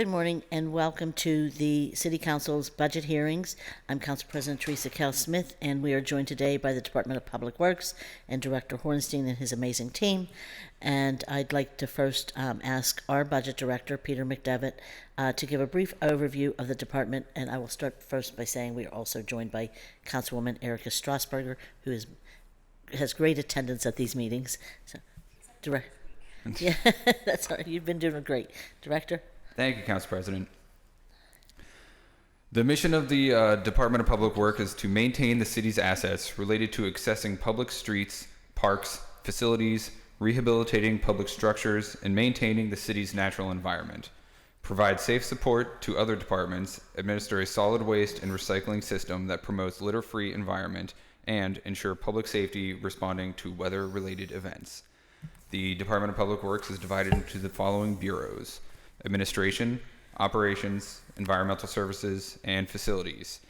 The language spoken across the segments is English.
Good morning and welcome to the City Council's budget hearings. I'm Council President Teresa Kell Smith, and we are joined today by the Department of Public Works and Director Hornstein and his amazing team. And I'd like to first ask our Budget Director, Peter McDevitt, to give a brief overview of the department. And I will start first by saying we are also joined by Councilwoman Erica Strasburger, who has great attendance at these meetings. So, yeah, that's all right. You've been doing great. Director? Thank you, Council President. The mission of the Department of Public Works is to maintain the city's assets related to accessing public streets, parks, facilities, rehabilitating public structures, and maintaining the city's natural environment, provide safe support to other departments, administer a solid waste and recycling system that promotes litter-free environment, and ensure public safety responding to weather-related events. The Department of Public Works is divided into the following bureaus: Administration, Operations, Environmental Services, and Facilities.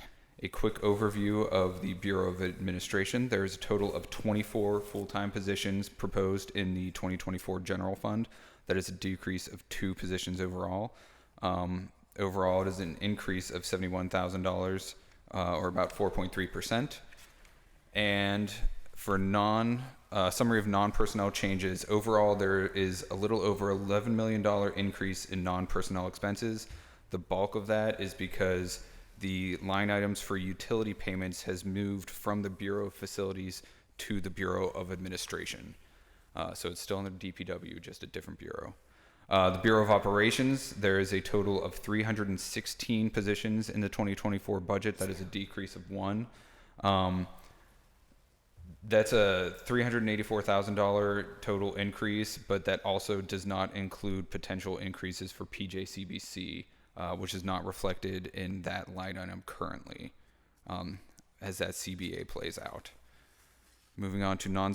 A quick overview of the Bureau of Administration. There is a total of 24 full-time positions proposed in the 2024 General Fund. That is a decrease of 2 positions overall. Overall, it is an increase of $71,000, or about 4.3%. And for summary of non-personnel changes, overall there is a little over $11 million increase in non-personnel expenses. The bulk of that is because the line items for utility payments has moved from the Bureau of Facilities to the Bureau of Administration. So it's still in the DPW, just a different bureau. The Bureau of Operations, there is a total of 316 positions in the 2024 budget. That is a decrease of 1. That's a $384,000 total increase, but that also does not include potential increases for PJCBC, which is not reflected in that line item currently, as that CBA plays out. Moving on to a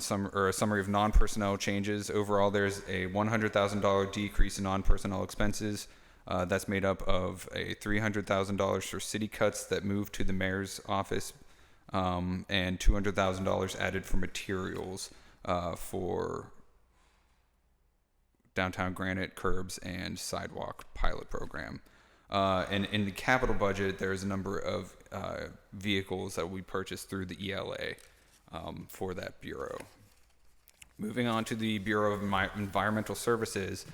summary of non-personnel changes. Overall, there's a $100,000 decrease in non-personnel expenses. That's made up of a $300,000 for city cuts that moved to the mayor's office, and $200,000 added for materials for downtown granite curbs and sidewalk pilot program. And in the capital budget, there's a number of vehicles that we purchased through the ELA for that bureau. Moving on to the Bureau of Environmental Services,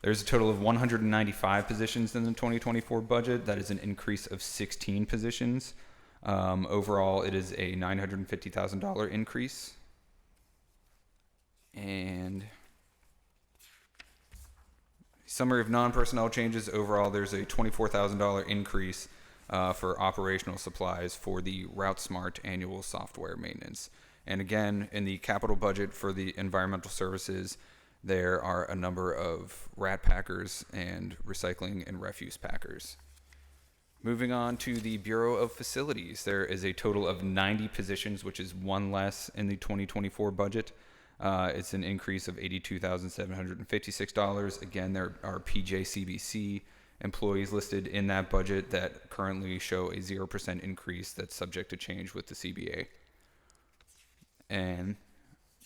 there's a total of 195 positions in the 2024 budget. That is an increase of 16 positions. Overall, it is a $950,000 increase. And summary of non-personnel changes. Overall, there's a $24,000 increase for operational supplies for the RouteSmart annual software maintenance. And again, in the capital budget for the environmental services, there are a number of rat packers and recycling and refuse packers. Moving on to the Bureau of Facilities, there is a total of 90 positions, which is 1 less in the 2024 budget. It's an increase of $82,756. Again, there are PJCBC employees listed in that budget that currently show a 0% increase that's subject to change with the CBA. And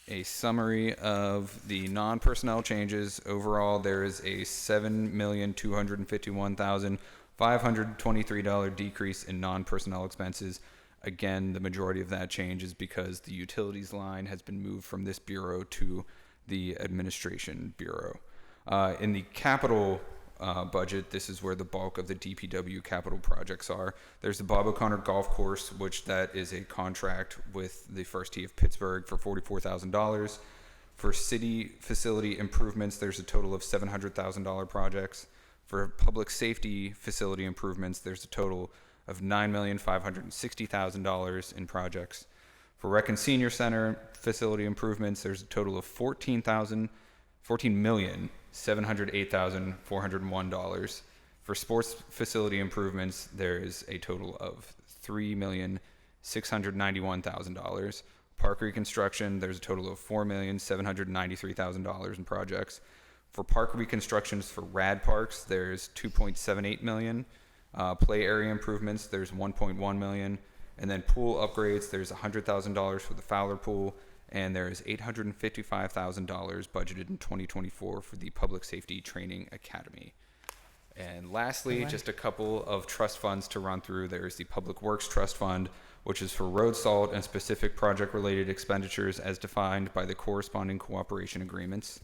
a summary of the non-personnel changes. Overall, there is a $7,251,523 decrease in non-personnel expenses. Again, the majority of that change is because the utilities line has been moved from this bureau to the administration bureau. In the capital budget, this is where the bulk of the DPW capital projects are. There's the Bob O'Connor Golf Course, which that is a contract with the First Tee of Pittsburgh for $44,000. For city facility improvements, there's a total of $700,000 projects. For public safety facility improvements, there's a total of $9,560,000 in projects. For Rec and Senior Center facility improvements, there's a total of $14,708,401. For sports facility improvements, there is a total of $3,691,000. Park reconstruction, there's a total of $4,793,000 in projects. For park reconstructions for rad parks, there's $2.78 million. Play area improvements, there's $1.1 million. And then pool upgrades, there's $100,000 for the Fowler pool, and there is $855,000 budgeted in 2024 for the Public Safety Training Academy. And lastly, just a couple of trust funds to run through. There's the Public Works Trust Fund, which is for road salt and specific project-related expenditures as defined by the corresponding cooperation agreements.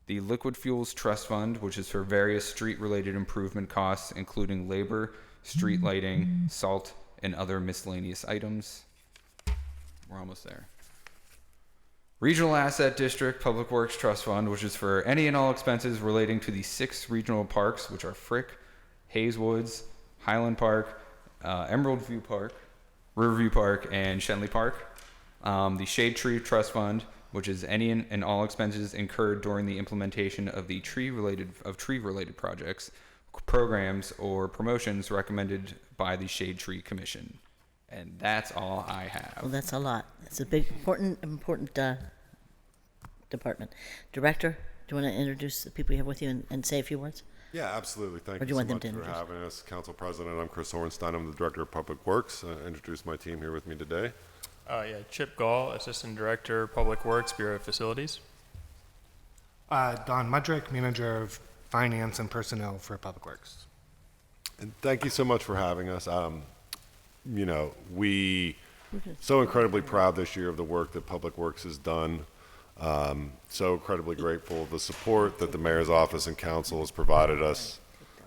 The Liquid Fuels Trust Fund, which is for various street-related improvement costs, including labor, street lighting, salt, and other miscellaneous items. We're almost there. Regional Asset District Public Works Trust Fund, which is for any and all expenses relating to the 6 regional parks, which are Frick, Hayes Woods, Highland Park, Emerald View Park, Riverview Park, and Shenley Park. The Shade Tree Trust Fund, which is any and all expenses incurred during the implementation of the tree-related projects, programs, or promotions recommended by the Shade Tree Commission. And that's all I have. Well, that's a lot. It's a big, important department. Director, do you want to introduce the people you have with you and say a few words? Yeah, absolutely. Thank Or do you you so want them much to for introduce? having us. Council President, I'm Chris Hornstein. I'm the Director of Public Works. I introduced my team here with me today. Chip Gall, Assistant Director, Public Works, Bureau of Facilities. Don Mudrick, Manager of Finance and Personnel for Public Works. And thank you so much for having us. We so incredibly proud this year of the work that Public Works has done. So incredibly grateful of the support that the Mayor's Office and Council has provided us,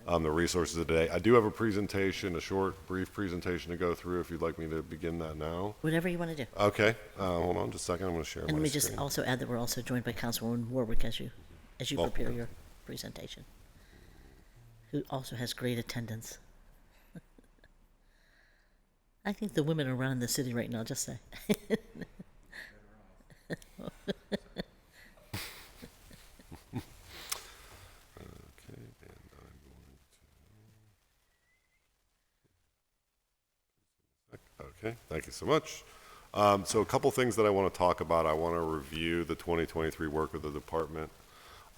the resources of today. I do have a presentation, a short, brief presentation to go through if you'd like me to begin that now. Whatever you want to do. Okay, hold on just a second. I'm going to share And my let me just screen. also add that we're also joined by Councilwoman Warwick as you Well, prepare your presentation, who also has great attendance. I think the women are running the city right now, just say. Okay, thank you so much. So a couple things that I want to talk about. I want to review the 2023 work of the department.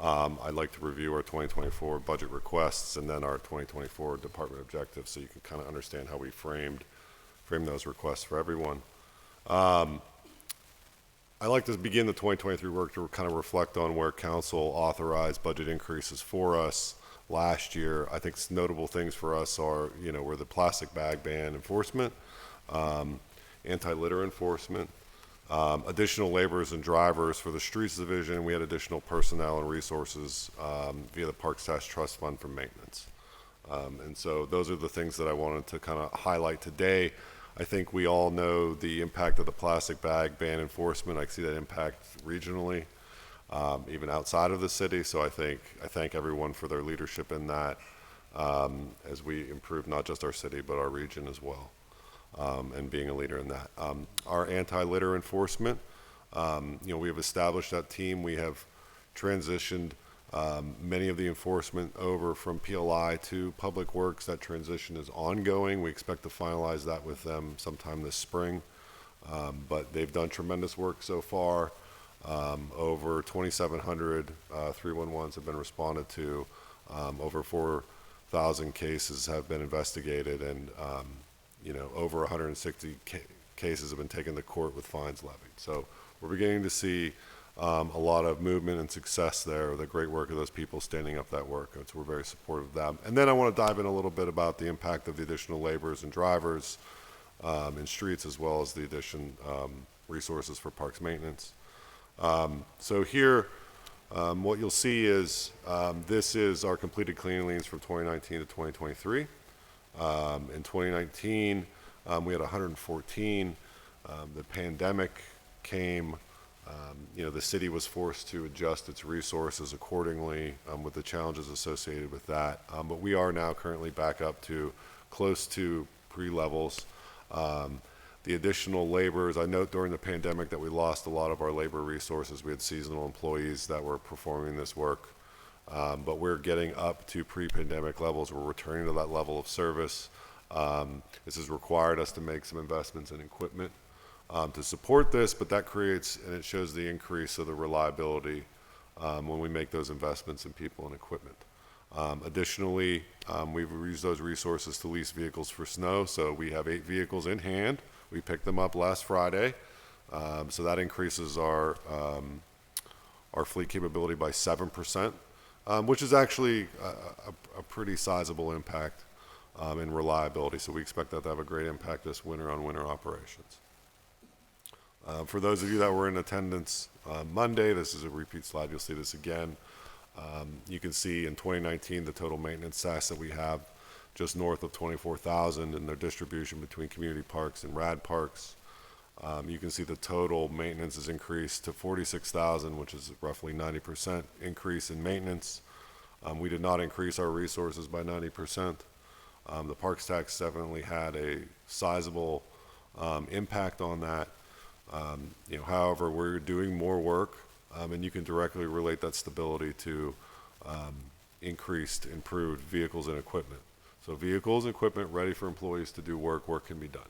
I'd like to review our 2024 budget requests and then our 2024 department objectives so you can kind of understand how we frame those requests for everyone. I'd like to begin the 2023 work to kind of reflect on where council authorized budget increases for us last year. I think notable things for us are, were the plastic bag ban enforcement, anti-litter enforcement, additional laborers and drivers for the streets division. We had additional personnel and resources via the Parks Tax Trust Fund for maintenance. And so those are the things that I wanted to kind of highlight today. I think we all know the impact of the plastic bag ban enforcement. I see that impact regionally, even outside of the city. So I thank everyone for their leadership in that as we improve not just our city, but our region as well. And being a leader in that. Our anti-litter enforcement, we have established that team. We have transitioned many of the enforcement over from PLI to Public Works. That transition is ongoing. We expect to finalize that with them sometime this spring. But they've done tremendous work so far. Over 2,700 311s have been responded to. Over 4,000 cases have been investigated, and over 160 cases have been taken to court with fines levied. So we're beginning to see a lot of movement and success there, the great work of those people standing up that work. And so we're very supportive of them. And then I want to dive in a little bit about the impact of the additional laborers and drivers in streets, as well as the addition resources for parks maintenance. So here, what you'll see is this is our completed cleaning liens from 2019 to 2023. In 2019, we had 114. The pandemic came. The city was forced to adjust its resources accordingly with the challenges associated with that. But we are now currently back up to close to pre-levels. The additional laborers, I note during the pandemic that we lost a lot of our labor resources. We had seasonal employees that were performing this work. But we're getting up to pre-pandemic levels. We're returning to that level of service. This has required us to make some investments in equipment to support this, but that creates, and it shows the increase of the reliability when we make those investments in people and equipment. Additionally, we've used those resources to lease vehicles for snow. So we have 8 vehicles in hand. We picked them up last Friday. So that increases our fleet capability by 7%. which is actually a pretty sizable impact in reliability. So we expect that to have a great impact this winter on winter operations. For those of you that were in attendance Monday, this is a repeat slide. You'll see this again. You can see in 2019 the total maintenance SAS that we have just north of 24,000 in their distribution between community parks and rad parks. You can see the total maintenance has increased to 46,000, which is roughly 90% increase in maintenance. We did not increase our resources by 90%. The parks tax definitely had a sizable impact on that. However, we're doing more work, and you can directly relate that stability to improved vehicles and equipment. So vehicles and equipment ready for employees to do work can be done.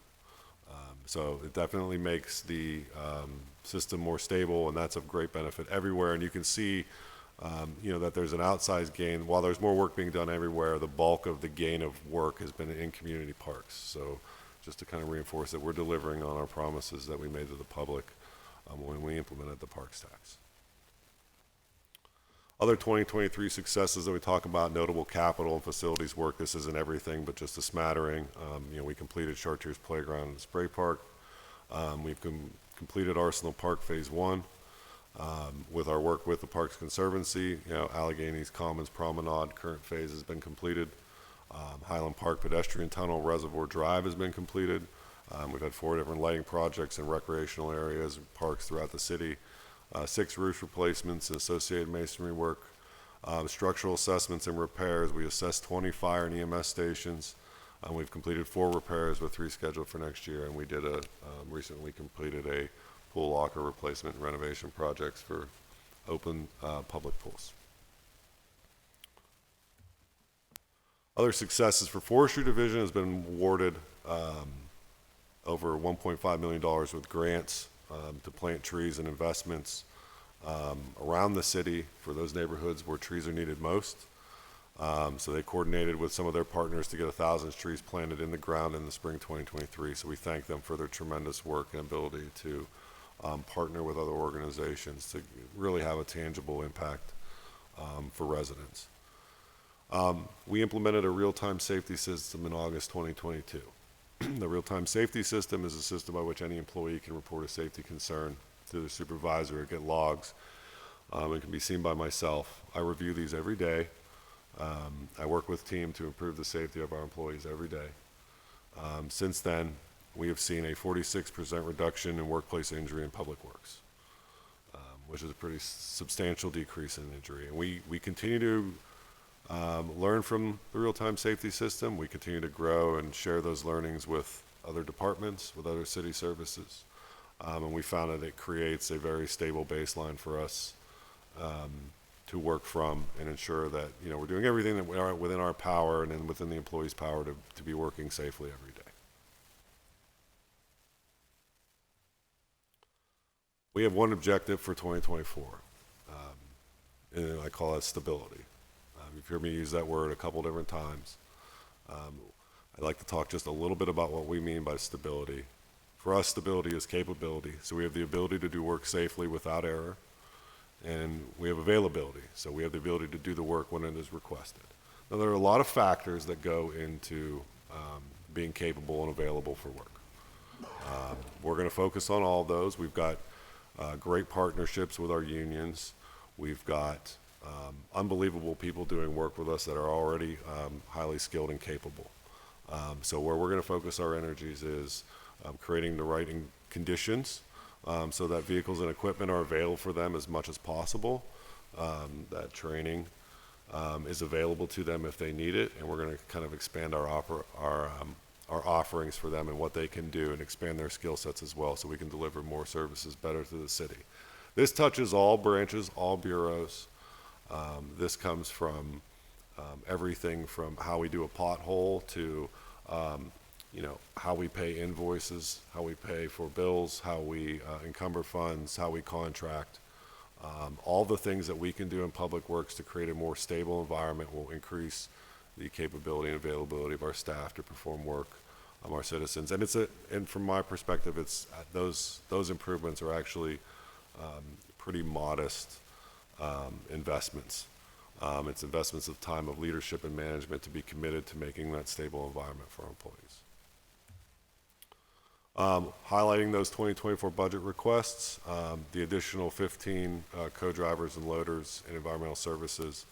So it definitely makes the system more stable, and that's of great benefit everywhere. And you can see, that there's an outsized gain. While there's more work being done everywhere, the bulk of the gain of work has been in community parks. So just to kind of reinforce that we're delivering on our promises that we made to the public when we implemented the parks tax. Other 2023 successes that we talk about, notable capital and facilities work. This isn't everything, but just a smattering. We completed Chartiers Playground and Spray Park. We've completed Arsenal Park Phase 1 with our work with the Parks Conservancy. Alleghany's Commons Promenade current phase has been completed. Highland Park Pedestrian Tunnel Reservoir Drive has been completed. We've had 4 different lighting projects in recreational areas and parks throughout the city. 6 roof replacements and associated masonry work, structural assessments and repairs. We assessed 20 fire and EMS stations. We've completed 4 repairs with 3 scheduled for next year, and we did recently completed a pool locker replacement and renovation projects for open public pools. Other successes for Forestry Division has been awarded over $1.5 million with grants to plant trees and investments around the city for those neighborhoods where trees are needed most. So they coordinated with some of their partners to get 1,000 trees planted in the ground in the spring 2023. So we thank them for their tremendous work and ability to partner with other organizations to really have a tangible impact for residents. We implemented a real-time safety system in August 2022. The real-time safety system is a system by which any employee can report a safety concern to the supervisor or get logs. It can be seen by myself. I review these every day. I work with team to improve the safety of our employees every day. Since then, we have seen a 46% reduction in workplace injury in public works, which is a pretty substantial decrease in injury. And we continue to learn from the real-time safety system. We continue to grow and share those learnings with other departments, with other city services. And we found that it creates a very stable baseline for us to work from and ensure that we're doing everything that we are within our power and then within the employees' power to be working safely every day. We have one objective for 2024, and I call it stability. You've heard me use that word a couple different times. I'd like to talk just a little bit about what we mean by stability. For us, stability is capability. So we have the ability to do work safely without error, and we have availability. So we have the ability to do the work when it is requested. Now, there are a lot of factors that go into being capable and available for work. We're going to focus on all of those. We've got great partnerships with our unions. We've got unbelievable people doing work with us that are already highly skilled and capable. So where we're going to focus our energies is creating the right conditions so that vehicles and equipment are available for them as much as possible, that training is available to them if they need it, and we're going to kind of expand our offerings for them and what they can do and expand their skill sets as well so we can deliver more services better to the city. This touches all branches, all bureaus. This comes from everything from how we do a pothole to how we pay invoices, how we pay for bills, how we encumber funds, how we contract. All the things that we can do in public works to create a more stable environment will increase the capability and availability of our staff to perform work of our citizens. And from my perspective, it's those improvements are actually pretty modest investments. It's investments of time of leadership and management to be committed to making that stable environment for our employees. Highlighting those 2024 budget requests, the additional 15 co-drivers and loaders in environmental services.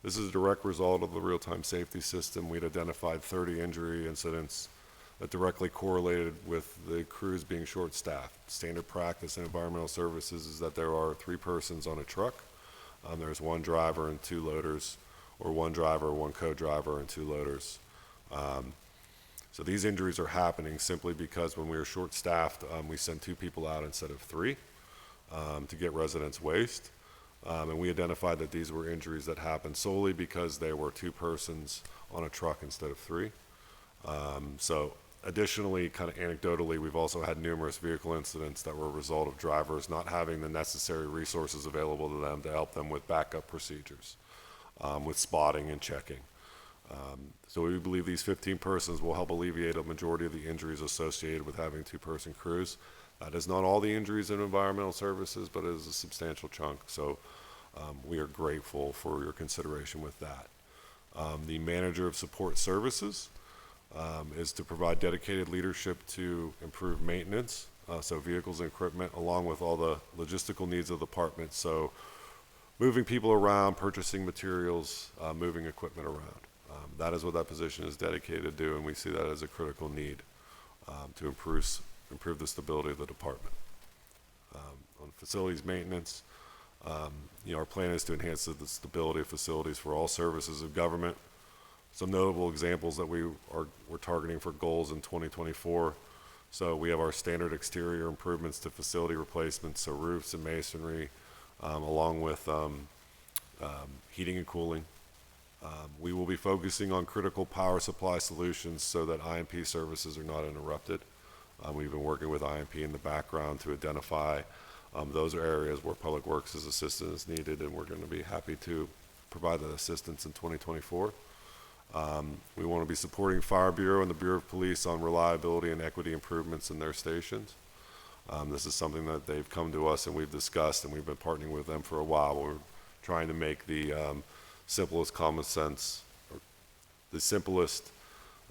This is a direct result of the real-time safety system. We'd identified 30 injury incidents that directly correlated with the crews being short-staffed. Standard practice in environmental services is that there are 3 persons on a truck. There's 1 driver and 2 loaders, or 1 driver, 1 co-driver, and 2 loaders. So these injuries are happening simply because when we were short-staffed, we sent 2 people out instead of 3 to get residents' waste. And we identified that these were injuries that happened solely because there were 2 persons on a truck instead of 3. So additionally, kind of anecdotally, we've also had numerous vehicle incidents that were a result of drivers not having the necessary resources available to them to help them with backup procedures, with spotting and checking. So we believe these 15 persons will help alleviate a majority of the injuries associated with having 2-person crews. That is not all the injuries in environmental services, but it is a substantial chunk. So we are grateful for your consideration with that. The manager of support services is to provide dedicated leadership to improve maintenance, so vehicles and equipment, along with all the logistical needs of the department. So moving people around, purchasing materials, moving equipment around. That is what that position is dedicated to do, and we see that as a critical need to improve the stability of the department. On facilities maintenance, our plan is to enhance the stability of facilities for all services of government. Some notable examples that we're targeting for goals in 2024. So we have our standard exterior improvements to facility replacements, so roofs and masonry, along with heating and cooling. We will be focusing on critical power supply solutions so that IMP services are not interrupted. We've been working with IMP in the background to identify those areas where Public Works' assistance is needed, and we're going to be happy to provide that assistance in 2024. We want to be supporting Fire Bureau and the Bureau of Police on reliability and equity improvements in their stations. This is something that they've come to us and we've discussed, and we've been partnering with them for a while. We're trying to make the simplest common sense, or the simplest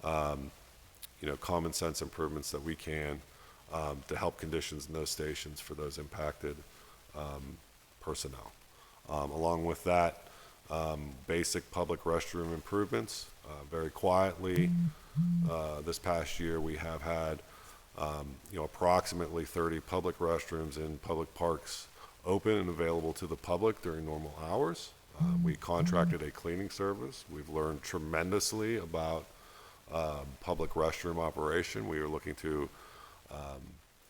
common sense improvements that we can to help conditions in those stations for those impacted personnel. Along with that, basic public restroom improvements. Very quietly, this past year we have had approximately 30 public restrooms in public parks open and available to the public during normal hours. We contracted a cleaning service. We've learned tremendously about public restroom operation. We are looking to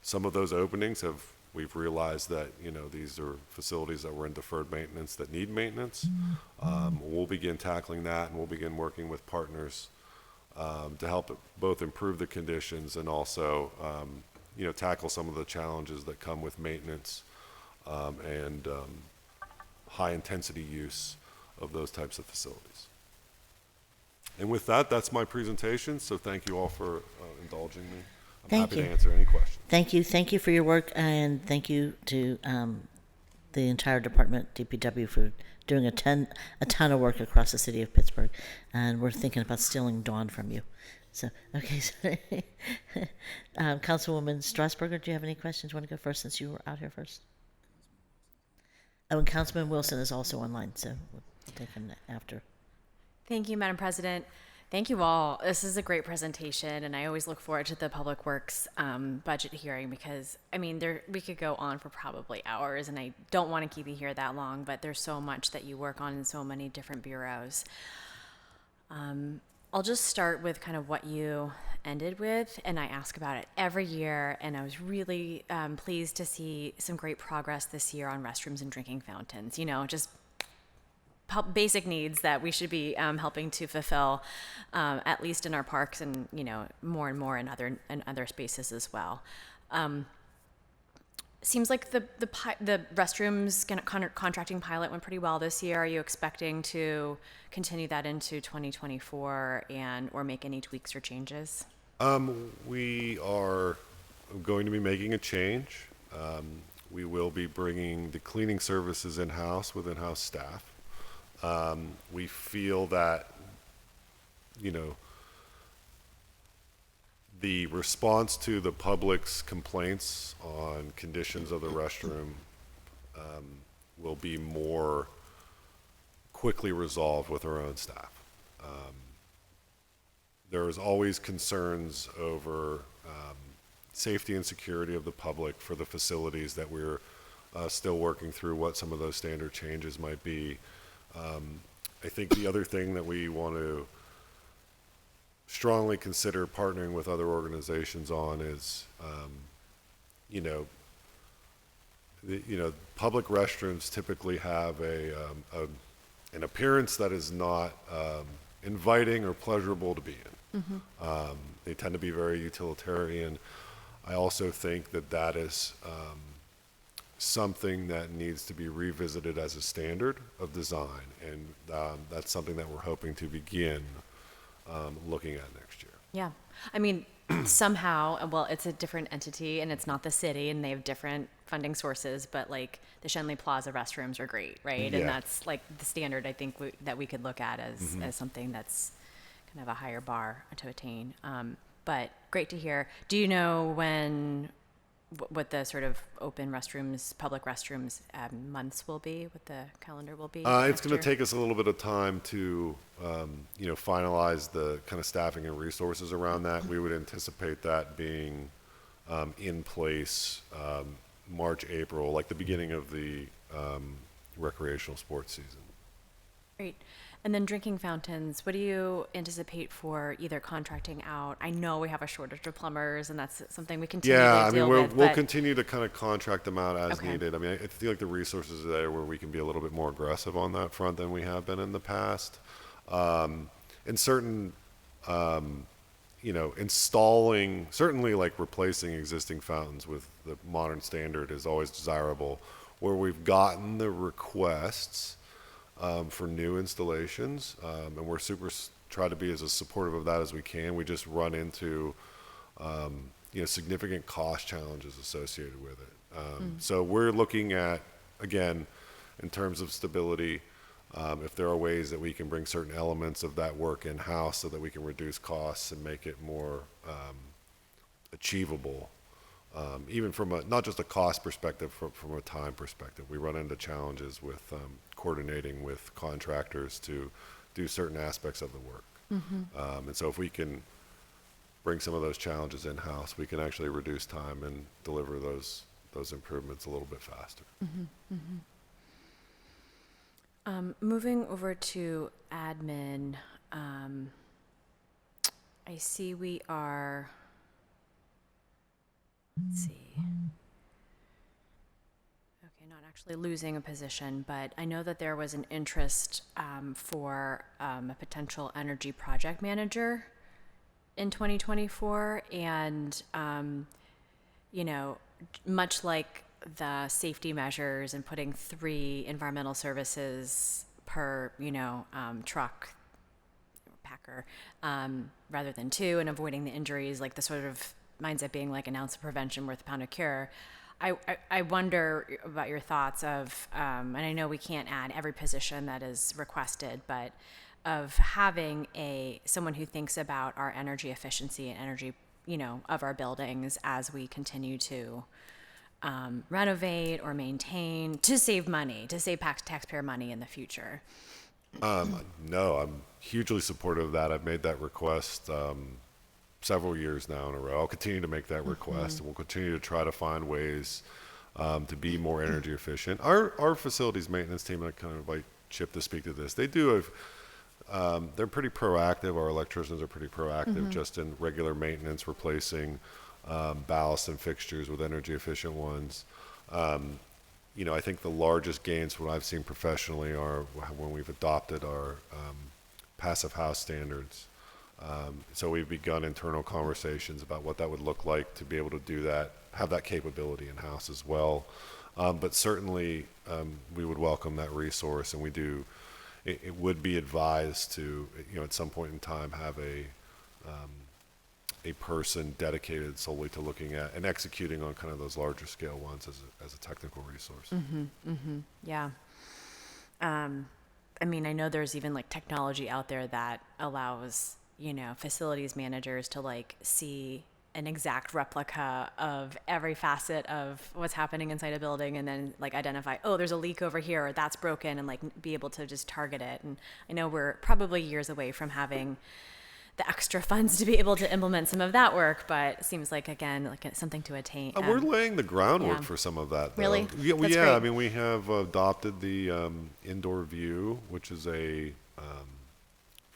some of those openings we've realized that these are facilities that were in deferred maintenance that need maintenance. We'll begin tackling that, and we'll begin working with partners to help both improve the conditions and also tackle some of the challenges that come with maintenance and high intensity use of those types of facilities. And with that, that's my presentation. So thank you all for indulging me. I'm Thank happy you. to answer any questions. Thank you for your work, and thank you to the entire department, DPW, for doing a ton of work across the city of Pittsburgh. And we're thinking about stealing Dawn from you. So, okay, sorry. Councilwoman Strasburger, do you have any questions? You want to go first since you were out here first? Oh, and Councilman Wilson is also online, so we'll take him after. Thank you, Madam President. Thank you all. This is a great presentation, and I always look forward to the Public Works budget hearing because, we could go on for probably hours, and I don't want to keep you here that long, but there's so much that you work on in so many different bureaus. I'll just start with kind of what you ended with, and I ask about it every year, and I was really pleased to see some great progress this year on restrooms and drinking fountains, just basic needs that we should be helping to fulfill, at least in our parks and, more and more in other spaces as well. Seems like the restrooms contracting pilot went pretty well this year. Are you expecting to continue that into 2024 or make any tweaks or changes? We are going to be making a change. We will be bringing the cleaning services in-house with in-house staff. We feel that, you know, the response to the public's complaints on conditions of the restroom will be more quickly resolved with our own staff. There is always concerns over safety and security of the public for the facilities that we're still working through what some of those standard changes might be. I think the other thing that we want to strongly consider partnering with other organizations on is, you know, public restrooms typically have an appearance that is not inviting or pleasurable to be in. They tend to be very utilitarian. I also think that that is something that needs to be revisited as a standard of design, and that's something that we're hoping to begin looking at next year. Yeah. I mean, somehow, well, it's a different entity and it's not the city and they have different funding sources, but like the Shenley Plaza restrooms are great, right? Yeah. And that's like the standard I think that we could look at as something that's kind of a higher bar to attain. But great to hear. Do you know what the sort of open restrooms, public restrooms months will be, what the calendar will be? It's going to take us a little bit of time to, finalize the kind of staffing and resources around that. We would anticipate that being in place March, April, like the beginning of the recreational sports season. Great. And then drinking fountains, what do you anticipate for either contracting out? I know we have a shortage of plumbers, and that's something we continue to deal with. We'll continue to kind of contract them out as Okay. needed. I mean, I feel like the resources are there where we can be a little bit more aggressive on that front than we have been in the past. And certain, installing, certainly like replacing existing fountains with the modern standard is always desirable. Where we've gotten the requests for new installations, and we're try to be as supportive of that as we can. We just run into significant cost challenges associated with it. So we're looking at, again, in terms of stability, if there are ways that we can bring certain elements of that work in-house so that we can reduce costs and make it more achievable. Even from not just a cost perspective, from a time perspective. We run into challenges with coordinating with contractors to do certain aspects of the work. And so if we can bring some of those challenges in-house, we can actually reduce time and deliver those improvements a little bit faster. Moving over to admin, I see we are, let's see. Okay, not actually losing a position, but I know that there was an interest for a potential energy project manager in 2024. And, much like the safety measures and putting 3 environmental services per, truck packer rather than 2, and avoiding the injuries, like the sort of mindset being like an ounce of prevention worth a pound of cure. I wonder about your thoughts of, and I know we can't add every position that is requested, but of having someone who thinks about our energy efficiency and energy, of our buildings as we continue to renovate or maintain to save money, to save taxpayer money in the future. No, I'm hugely supportive of that. I've made that request several years now in a row. I'll continue to make that request, and we'll continue to try to find ways to be more energy efficient. Our facilities maintenance team, I kind of invite Chip to speak to this. They do they're pretty proactive. Our electricians are pretty proactive just in regular maintenance, replacing ballast and fixtures with energy efficient ones. I think the largest gains, what I've seen professionally, are when we've adopted our passive house standards. So we've begun internal conversations about what that would look like to be able to do that, have that capability in-house as well. But certainly we would welcome that resource, and we do. It would be advised to, at some point in time, have a person dedicated solely to looking at and executing on kind of those larger scale ones as a technical resource. Yeah. I mean, I know there's even like technology out there that allows, facilities managers to like see an exact replica of every facet of what's happening inside a building and then like identify, oh, there's a leak over here or that's broken, and like be able to just target it. And I know we're probably years away from having the extra funds to be able to implement some of that work, but it seems like, again, like something to attain. We're laying the groundwork yeah. for some of that, though. Really? Yeah, That's I great. mean, we have adopted the indoor view, which is for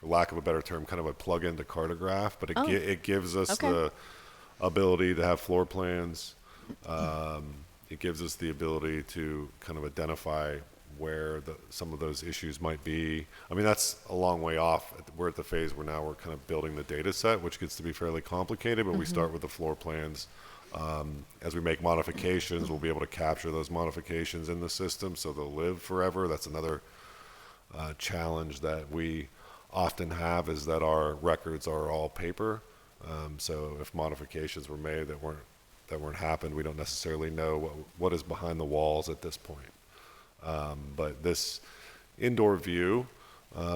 lack of a better term, kind of a plug-in to Cartograph, but it gives us Okay. the ability to have floor plans. It gives us the ability to kind of identify where some of those issues might be. I mean, that's a long way off. We're at the phase where now we're kind of building the data set, which gets to be fairly complicated, but we start with the floor plans. As we make modifications, we'll be able to capture those modifications in the system so they'll live forever. That's another challenge that we often have, is that our records are all paper. So if modifications were made that weren't happened, we don't necessarily know what is behind the walls at this point. But this indoor view,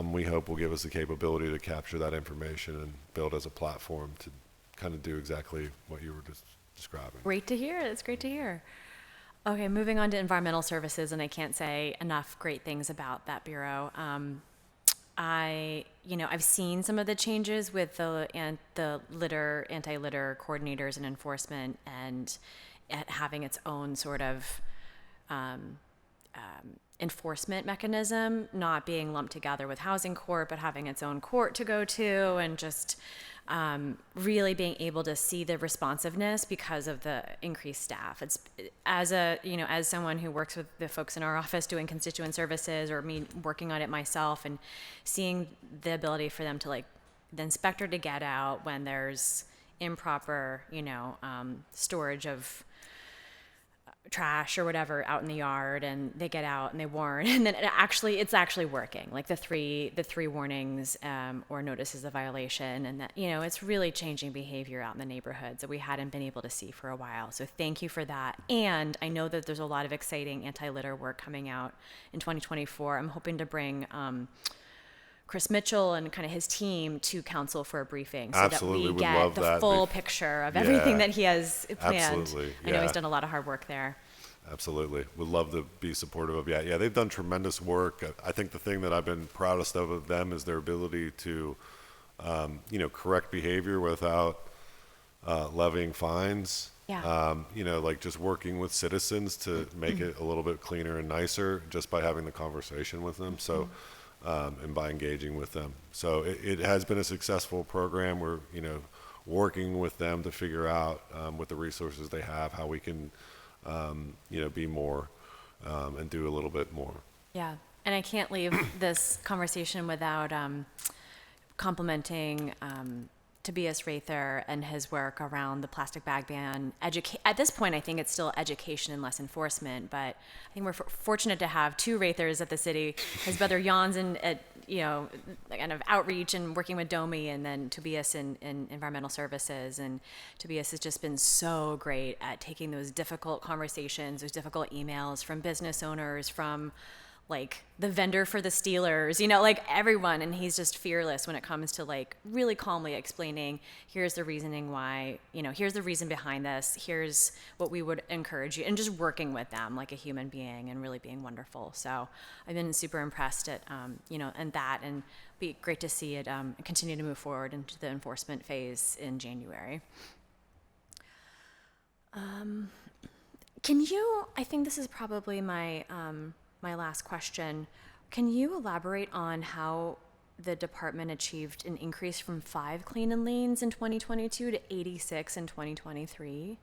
we hope will give us the capability to capture that information and build as a platform to kind of do exactly what you were just describing. Great to hear. That's great to hear. Okay, moving on to environmental services, and I can't say enough great things about that bureau. I've seen some of the changes with the anti-litter coordinators and enforcement, and having its own sort of enforcement mechanism, not being lumped together with housing court, but having its own court to go to, and just really being able to see the responsiveness because of the increased staff. It's as someone who works with the folks in our office doing constituent services, or me working on it myself, and seeing the ability for them to, like, the inspector to get out when there's improper, storage of trash or whatever out in the yard, and they get out and they warn, and then it's actually working, like the three warnings or notices of violation, and that it's really changing behavior out in the neighborhoods that we hadn't been able to see for a while. So thank you for that. And I know that there's a lot of exciting anti-litter work coming out in 2024. I'm hoping to bring Chris Mitchell and kind of his team to council for a briefing, so Absolutely, that we would get love the that. full picture of everything Yeah. that he has planned. Absolutely, I know yeah. he's done a lot of hard work there. Absolutely. Would love to be supportive of. Yeah, they've done tremendous work. I think the thing that I've been proudest of them is their ability to, correct behavior without levying fines. Yeah. Like just working with citizens to make it a little bit cleaner and nicer just by having the conversation with them. So, and by engaging with them. So it has been a successful program. We're, working with them to figure out with the resources they have, how we can be more and do a little bit more. Yeah, and I can't leave this conversation without complimenting Tobias Rather and his work around the plastic bag ban. At this point, I think it's still education and less enforcement, but I think we're fortunate to have two Rathers at the city. His brother Jan's at kind of outreach and working with Domi, and then Tobias in environmental services. And Tobias has just been so great at taking those difficult conversations, those difficult emails from business owners, from like the vendor for the Steelers, like everyone. And he's just fearless when it comes to like really calmly explaining, here's the reasoning why, here's the reason behind this. Here's what we would encourage you, and just working with them like a human being and really being wonderful. So I've been super impressed at, and be great to see it continue to move forward into the enforcement phase in January. I think this is probably my last question. Can you elaborate on how the department achieved an increase from 5 clean and leans in 2022 to 86 in 2023?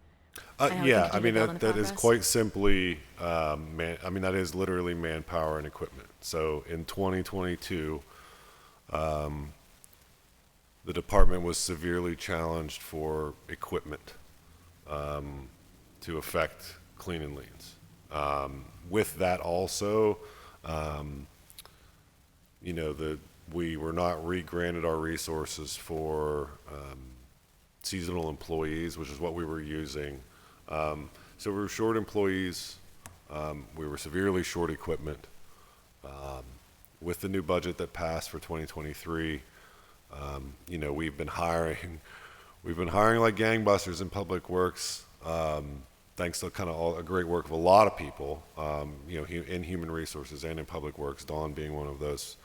That is quite simply, that is literally manpower and equipment. So in 2022, the department was severely challenged for equipment to affect clean and leans. With that also, we were not re-granted our resources for seasonal employees, which is what we were using. So we were short employees. We were severely short equipment. with the new budget that passed for 2023, we've been hiring like gangbusters in Public Works, thanks to kind of a great work of a lot of people, in Human Resources and in Public Works. Dawn being one of those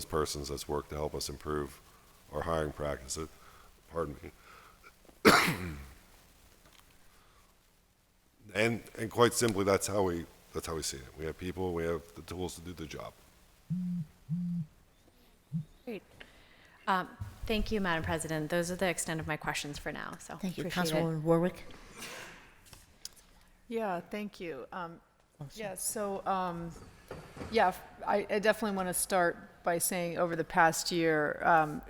persons that's worked to help us improve our hiring practices. Pardon me. And quite simply, that's how we see it. We have people, we have the tools to do the job. Great. Thank you, Madam President. Those are the extent of my questions for now. So Thank you. appreciate it. Councilwoman Warwick? Yeah, thank you. I definitely want to start by saying over the past year,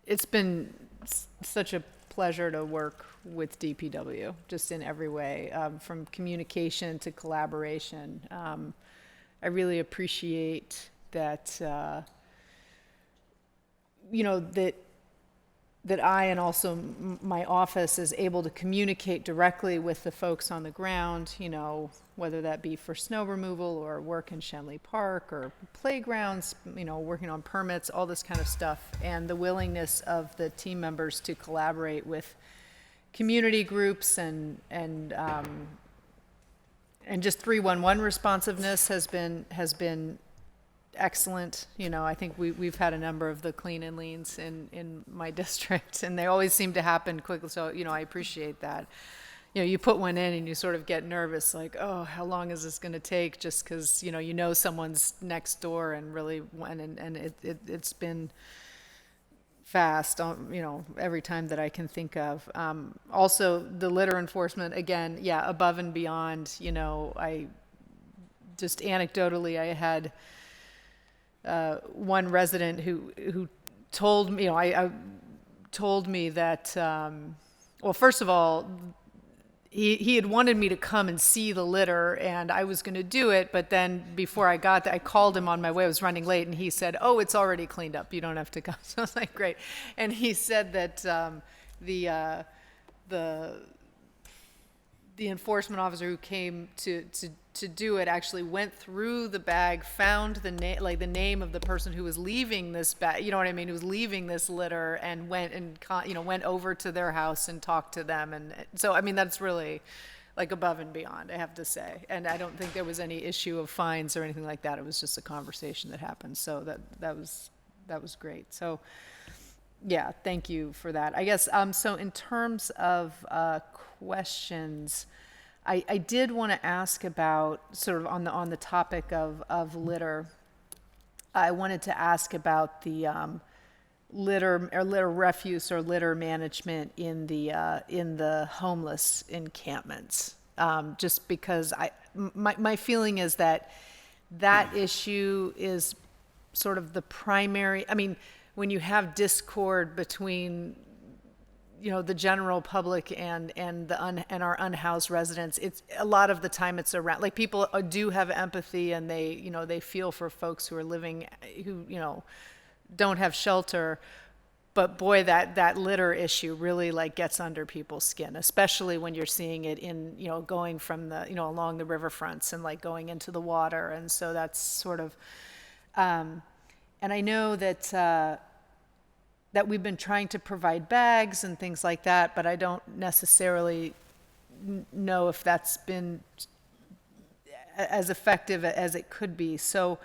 it's been such a pleasure to work with DPW, just in every way, from communication to collaboration. I really appreciate that, that I and also my office is able to communicate directly with the folks on the ground, whether that be for snow removal or work in Shenley Park or playgrounds, working on permits, all this kind of stuff, and the willingness of the team members to collaborate with community groups and just 311 responsiveness has been excellent. I think we've had a number of the clean and leans in my district, and they always seem to happen quickly. So, I appreciate that. You put one in and you sort of get nervous, like, oh, how long is this going to take? Just because, someone's next door and really, and it's been fast, every time that I can think of. Also, the litter enforcement, again, above and beyond. I just anecdotally, I had one resident who told me, I told me that, well, first of all, he had wanted me to come and see the litter, and I was going to do it, but then before I got there, I called him on my way. I was running late, and he said, "Oh, it's already cleaned up. You don't have to come." So I was like, "Great." And he said that the enforcement officer who came to do it actually went through the bag, found the name of the person who was leaving this bag, who was leaving this litter, and went over to their house and talked to them. And so, that's really above and beyond, I have to say. And I don't think there was any issue of fines or anything like that. It was just a conversation that happened. So that was great. So yeah, thank you for that. I guess, so in terms of questions, I did want to ask about, sort of on the topic of litter. I wanted to ask about the litter refuse or litter management in the homeless encampments. Just because my feeling is that issue is sort of the primary. When you have discord between the general public and our unhoused residents, it's a lot of the time it's around, people do have empathy, and they feel for folks who are living, who don't have shelter, but boy, that litter issue really gets under people's skin, especially when you're seeing it in going from the along the riverfronts and going into the water. And so that's sort of and I know that we've been trying to provide bags and things like that, but I don't necessarily know if that's been as effective as it could be. So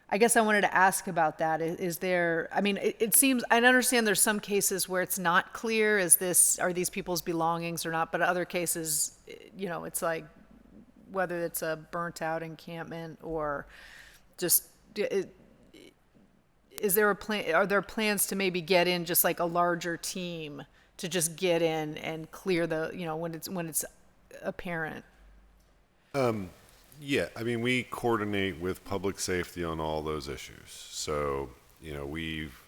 I guess I wanted to ask about that. Is there, it seems, I understand there's some cases where it's not clear, are these people's belongings or not, but other cases, it's whether it's a burnt out encampment or just, is there a plan? Are there plans to maybe get in just a larger team to just get in and clear the, when it's apparent? Yeah, we coordinate with public safety on all those issues. So, we've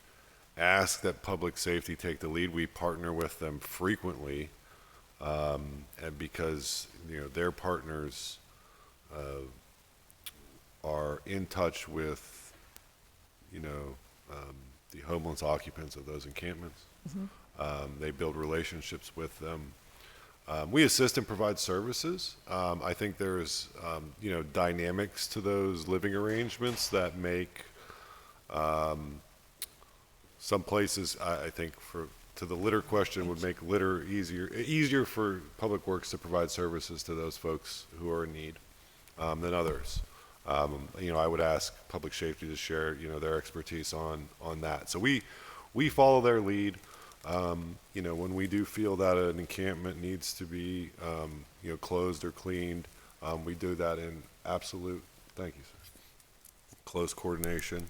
asked that public safety take the lead. We partner with them frequently, and because their partners are in touch with the homeless occupants of those encampments. Mm-hmm. They build relationships with them. We assist and provide services. I think there's, dynamics to those living arrangements that make some places, I think, to the litter question, would make litter easier for Public Works to provide services to those folks who are in need than others. I would ask Public Safety to share, their expertise on that. So we follow their lead. When we do feel that an encampment needs to be, closed or cleaned, we do that in absolute, thank you, sir, close coordination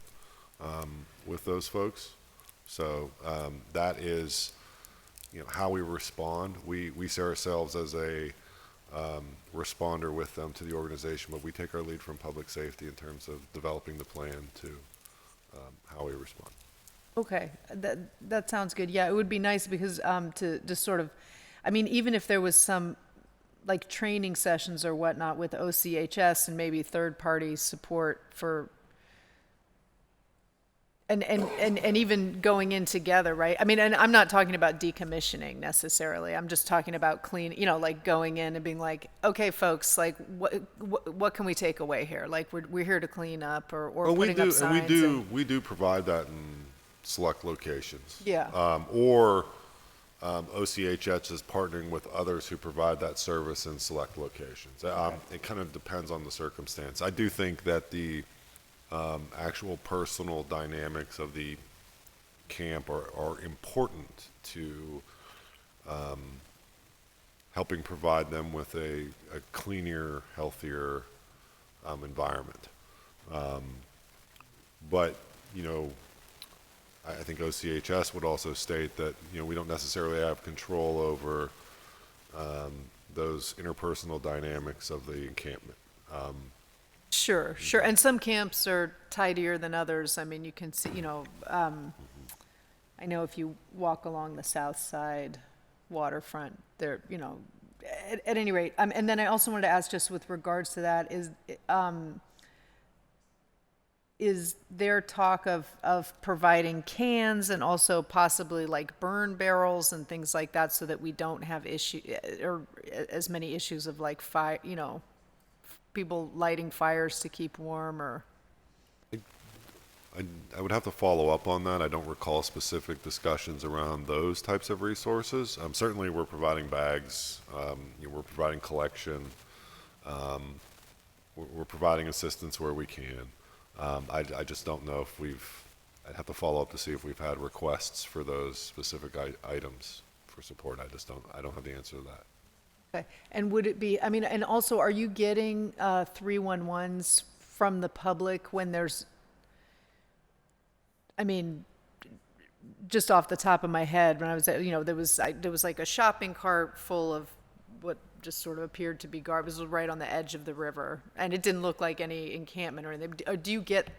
with those folks. So that is, how we respond. We see ourselves as a responder with them to the organization, but we take our lead from Public Safety in terms of developing the plan to how we respond. Okay, that sounds good. Yeah, it would be nice because to just sort of, even if there was some like training sessions or whatnot with OCHS and maybe third-party support for, and even going in together, right? And I'm not talking about decommissioning necessarily. I'm just talking about clean, like going in and being like, okay, folks, like what can we take away here? Like we're here to clean up or putting up signs. And we do provide that in select locations. Yeah. OCHS is partnering with others who provide that service in select locations. It kind of depends on the circumstance. I do think that the actual personal dynamics of the camp are important to helping provide them with a cleaner, healthier environment. But, I think OCHS would also state that, we don't necessarily have control over those interpersonal dynamics of the encampment. Sure. And some camps are tidier than others. You can see, I know if you walk along the south side waterfront, there, at any rate. And then I also wanted to ask, just with regards to that, is there talk of providing cans and also possibly like burn barrels and things like that so that we don't have or as many issues of like fire, people lighting fires to keep warm or? I would have to follow up on that. I don't recall specific discussions around those types of resources. Certainly we're providing bags, we're providing collection, we're providing assistance where we can. I just don't know if I'd have to follow up to see if we've had requests for those specific items for support. I don't have the answer to that. Okay. And would it be, and also, are you getting 311s from the public when there's, just off the top of my head, when I was at, there was like a shopping cart full of what just sort of appeared to be garbage. It was right on the edge of the river, and it didn't look like any encampment or anything. Do you get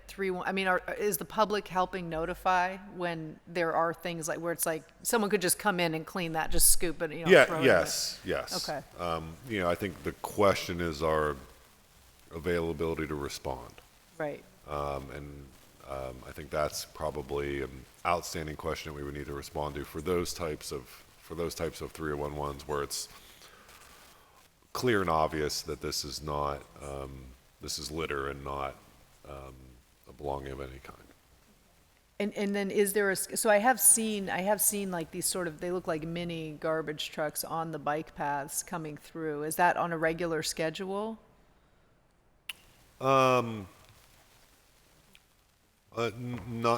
is the public helping notify when there are things like where it's like someone could just come in and clean that, just scoop it, throw it in yes. Okay. I think the question is our availability to respond. Right. I think that's probably an outstanding question that we would need to respond to for those types of 311s where it's clear and obvious that this is not this is litter and not a belonging of any kind. And then is there so I have seen like these sort of, they look like mini garbage trucks on the bike paths coming through. Is that on a regular schedule? Not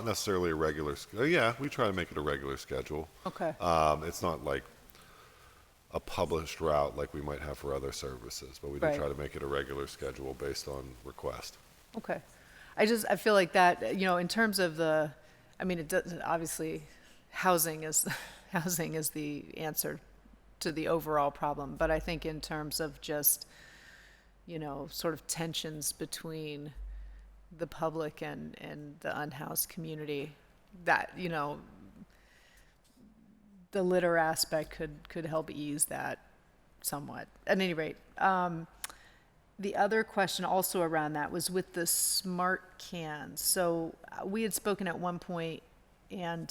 necessarily a regular schedule. Yeah, we try to make it a regular schedule. Okay. It's not like a published route like we might have for other services, but we do Right. try to make it a regular schedule based on request. Okay. I feel like that, in terms of it does, obviously, housing is the answer to the overall problem, but I think in terms of just, sort of tensions between the public and the unhoused community, that, the litter aspect could help ease that somewhat. At any rate, the other question also around that was with the smart cans. So we had spoken at one point, and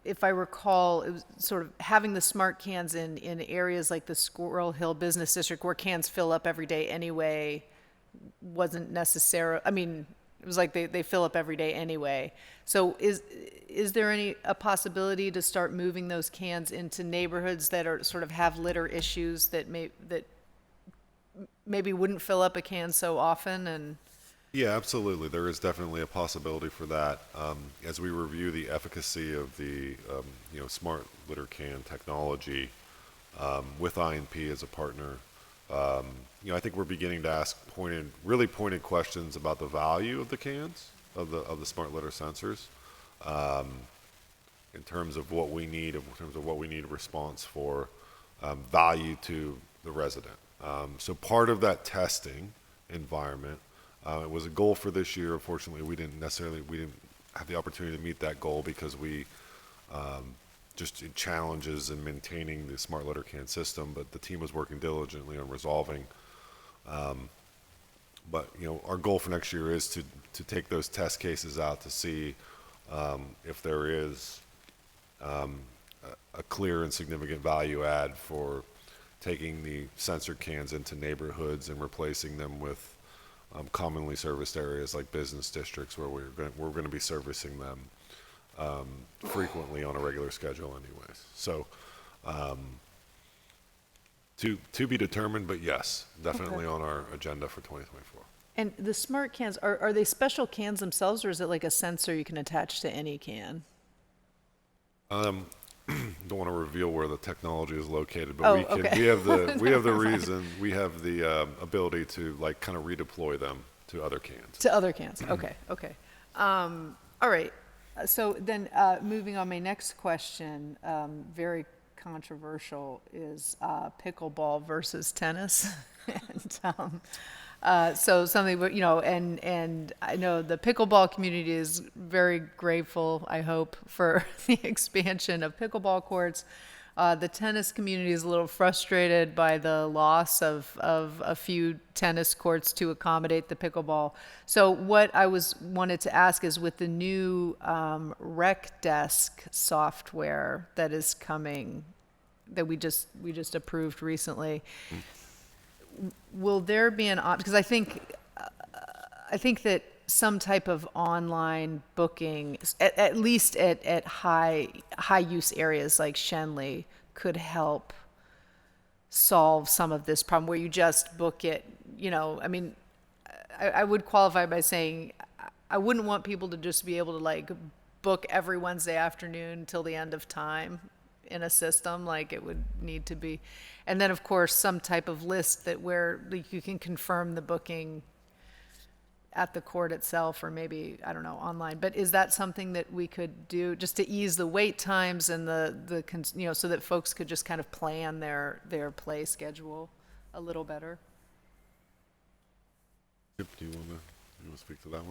if I recall, it was sort of having the smart cans in areas like the Squirrel Hill Business District where cans fill up every day anyway wasn't necessary. I mean, it was like they fill up every day anyway. So is there a possibility to start moving those cans into neighborhoods that are sort of have litter issues that maybe wouldn't fill up a can so often? And Yeah, absolutely. There is definitely a possibility for that. As we review the efficacy of the smart litter can technology with INP as a partner, I think we're beginning to ask really pointed questions about the value of the cans of the smart litter sensors, in terms of what we need, a response for value to the resident. So part of that testing environment. It was a goal for this year. Unfortunately, we didn't have the opportunity to meet that goal because we just challenges in maintaining the smart litter can system. But the team was working diligently on resolving. But our goal for next year is to take those test cases out to see if there is a clear and significant value add for taking the sensor cans into neighborhoods and replacing them with commonly serviced areas like business districts where we're going to be servicing them frequently on a regular schedule anyways. So to be determined, but yes, definitely on our agenda for 2024. And the smart cans, are they special cans themselves, or is it like a sensor you can attach to any can? Don't want to reveal where the technology is located, but Oh, we can. okay. We have the ability to kind of redeploy them to other cans. To other cans, okay. All right, so then moving on, my next question, very controversial, is pickleball versus tennis. So something, and I know the pickleball community is very grateful, I hope, for the expansion of pickleball courts. The tennis community is a little frustrated by the loss of a few tennis courts to accommodate the pickleball. So what I wanted to ask is, with the new rec desk software that is coming, that we just approved recently, will there be an option? Because I think that some type of online booking, at least at high use areas like Shenley, could help solve some of this problem where you just book it. I mean, I would qualify by saying I wouldn't want people to just be able to book every Wednesday afternoon till the end of time in a system. It would need to be, and then of course some type of list where you can confirm the booking at the court itself, or maybe, I don't know, online. But is that something that we could do just to ease the wait times and so that folks could just kind of plan their play schedule a little better? Chip, do you want to speak to that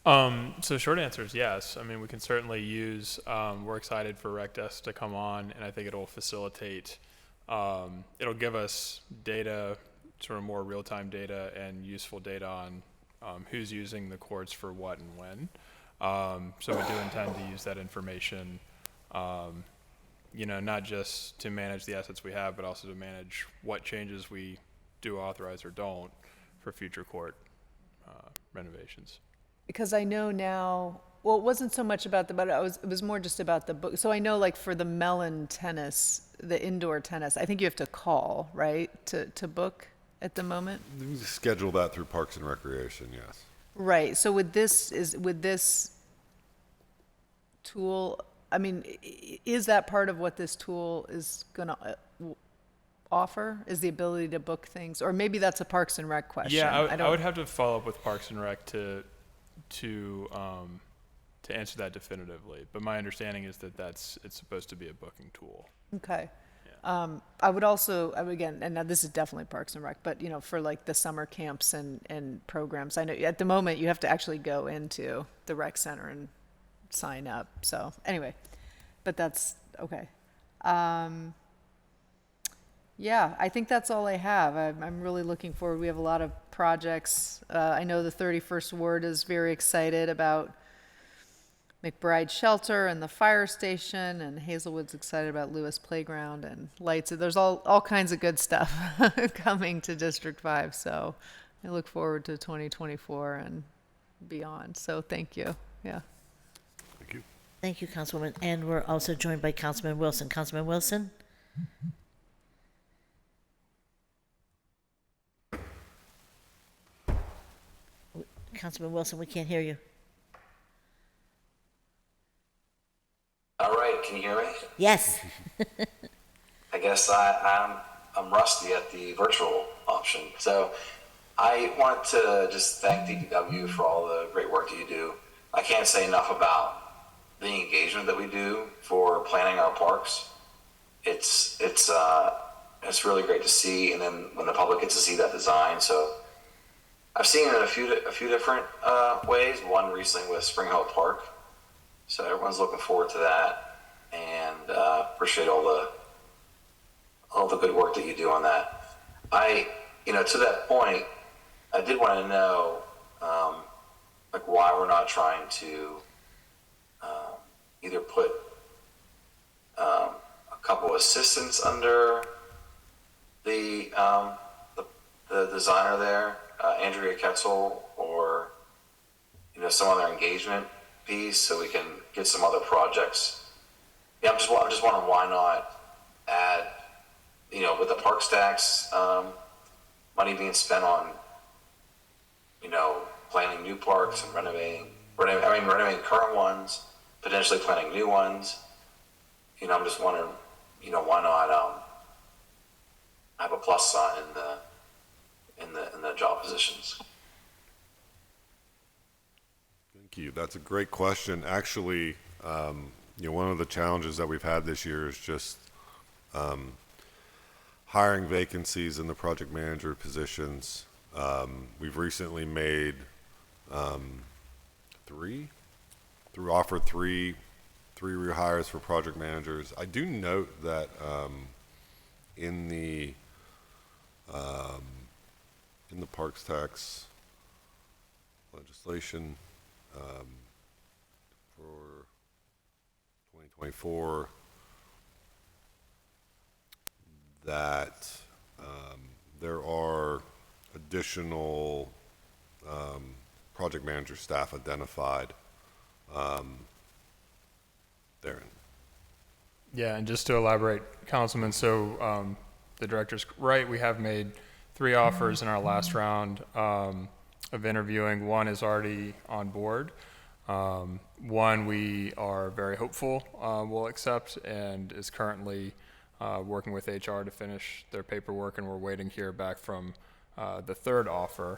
one? So short answer is yes. I mean, we can certainly use, we're excited for RecDesk to come on, and I think it'll facilitate, it'll give us data, sort of more real-time data and useful data on who's using the courts for what and when. So we do intend to use that information, not just to manage the assets we have, but also to manage what changes we do authorize or don't for future court renovations. Because I know now, well, it wasn't so much about but it was more just about the book. So I know, for the Mellon tennis, the indoor tennis, I think you have to call, right, to book at the moment? You can schedule that through Parks and Recreation, yes. Right. So with this tool, I mean, is that part of what this tool is going to offer? Is the ability to book things? Or maybe that's a Parks and Rec question. Yeah, I would have to follow up with Parks and Rec to answer that definitively. But my understanding is that it's supposed to be a booking tool. Okay. I would also, again, and now this is definitely Parks and Rec, but for the summer camps and programs, I know at the moment you have to actually go into the rec center and sign up. So anyway, but that's okay. Yeah, I think that's all I have. I'm really looking forward. We have a lot of projects. I know the 31st Ward is very excited about McBride Shelter and the fire station, and Hazelwood's excited about Lewis Playground and lights. There's all kinds of good stuff coming to District 5. So I look forward to 2024 and beyond. So thank you. Yeah. Thank you. Thank you, Councilwoman. And we're also joined by Councilman Wilson. Councilman Wilson? Councilman Wilson, we can't hear you. All right, can you hear me? Yes. I guess I'm rusty at the virtual option. So I want to just thank DPW for all the great work that you do. I can't say enough about the engagement that we do for planning our parks. It's really great to see, and then when the public gets to see that design. So I've seen it in a few different ways. One recently with Spring Hill Park. So everyone's looking forward to that, and appreciate all the good work that you do on that. To that point, I did want to know, like, why we're not trying to either put a couple assistants under the designer there, Andrea Ketzel, or some other engagement piece, so we can get some other projects. Yeah, I'm just wondering why not add, with the park stacks, money being spent on, planning new parks and renovating current ones, potentially planning new ones. I'm just wondering, why not have a plus sign in the job positions. Thank you. That's a great question. Actually, one of the challenges that we've had this year is just hiring vacancies in the project manager positions. We've recently made offered three rehires for project managers. I do note that in the parks tax legislation for 2024, that there are additional project manager staff identified therein. Yeah, and just to elaborate, Councilman, so the director's right. We have made 3 offers in our last round of interviewing. One is already on board. One we are very hopeful will accept and is currently working with HR to finish their paperwork, and we're waiting to hear back from the third offer.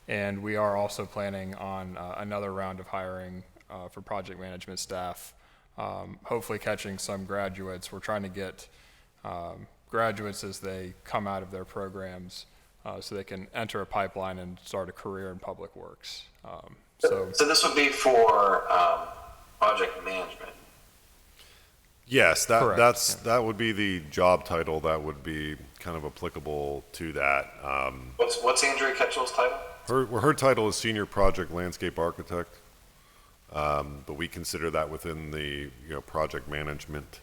And we are also planning on another round of hiring for project management staff, hopefully catching some graduates. We're trying to get graduates as they come out of their programs so they can enter a pipeline and start a career in public works. So this would be for project management. Yes, Correct. that would be the job title that would be kind of applicable to that. What's Andrea Ketchell's title? Her title is Senior Project Landscape Architect, but we consider that within the project management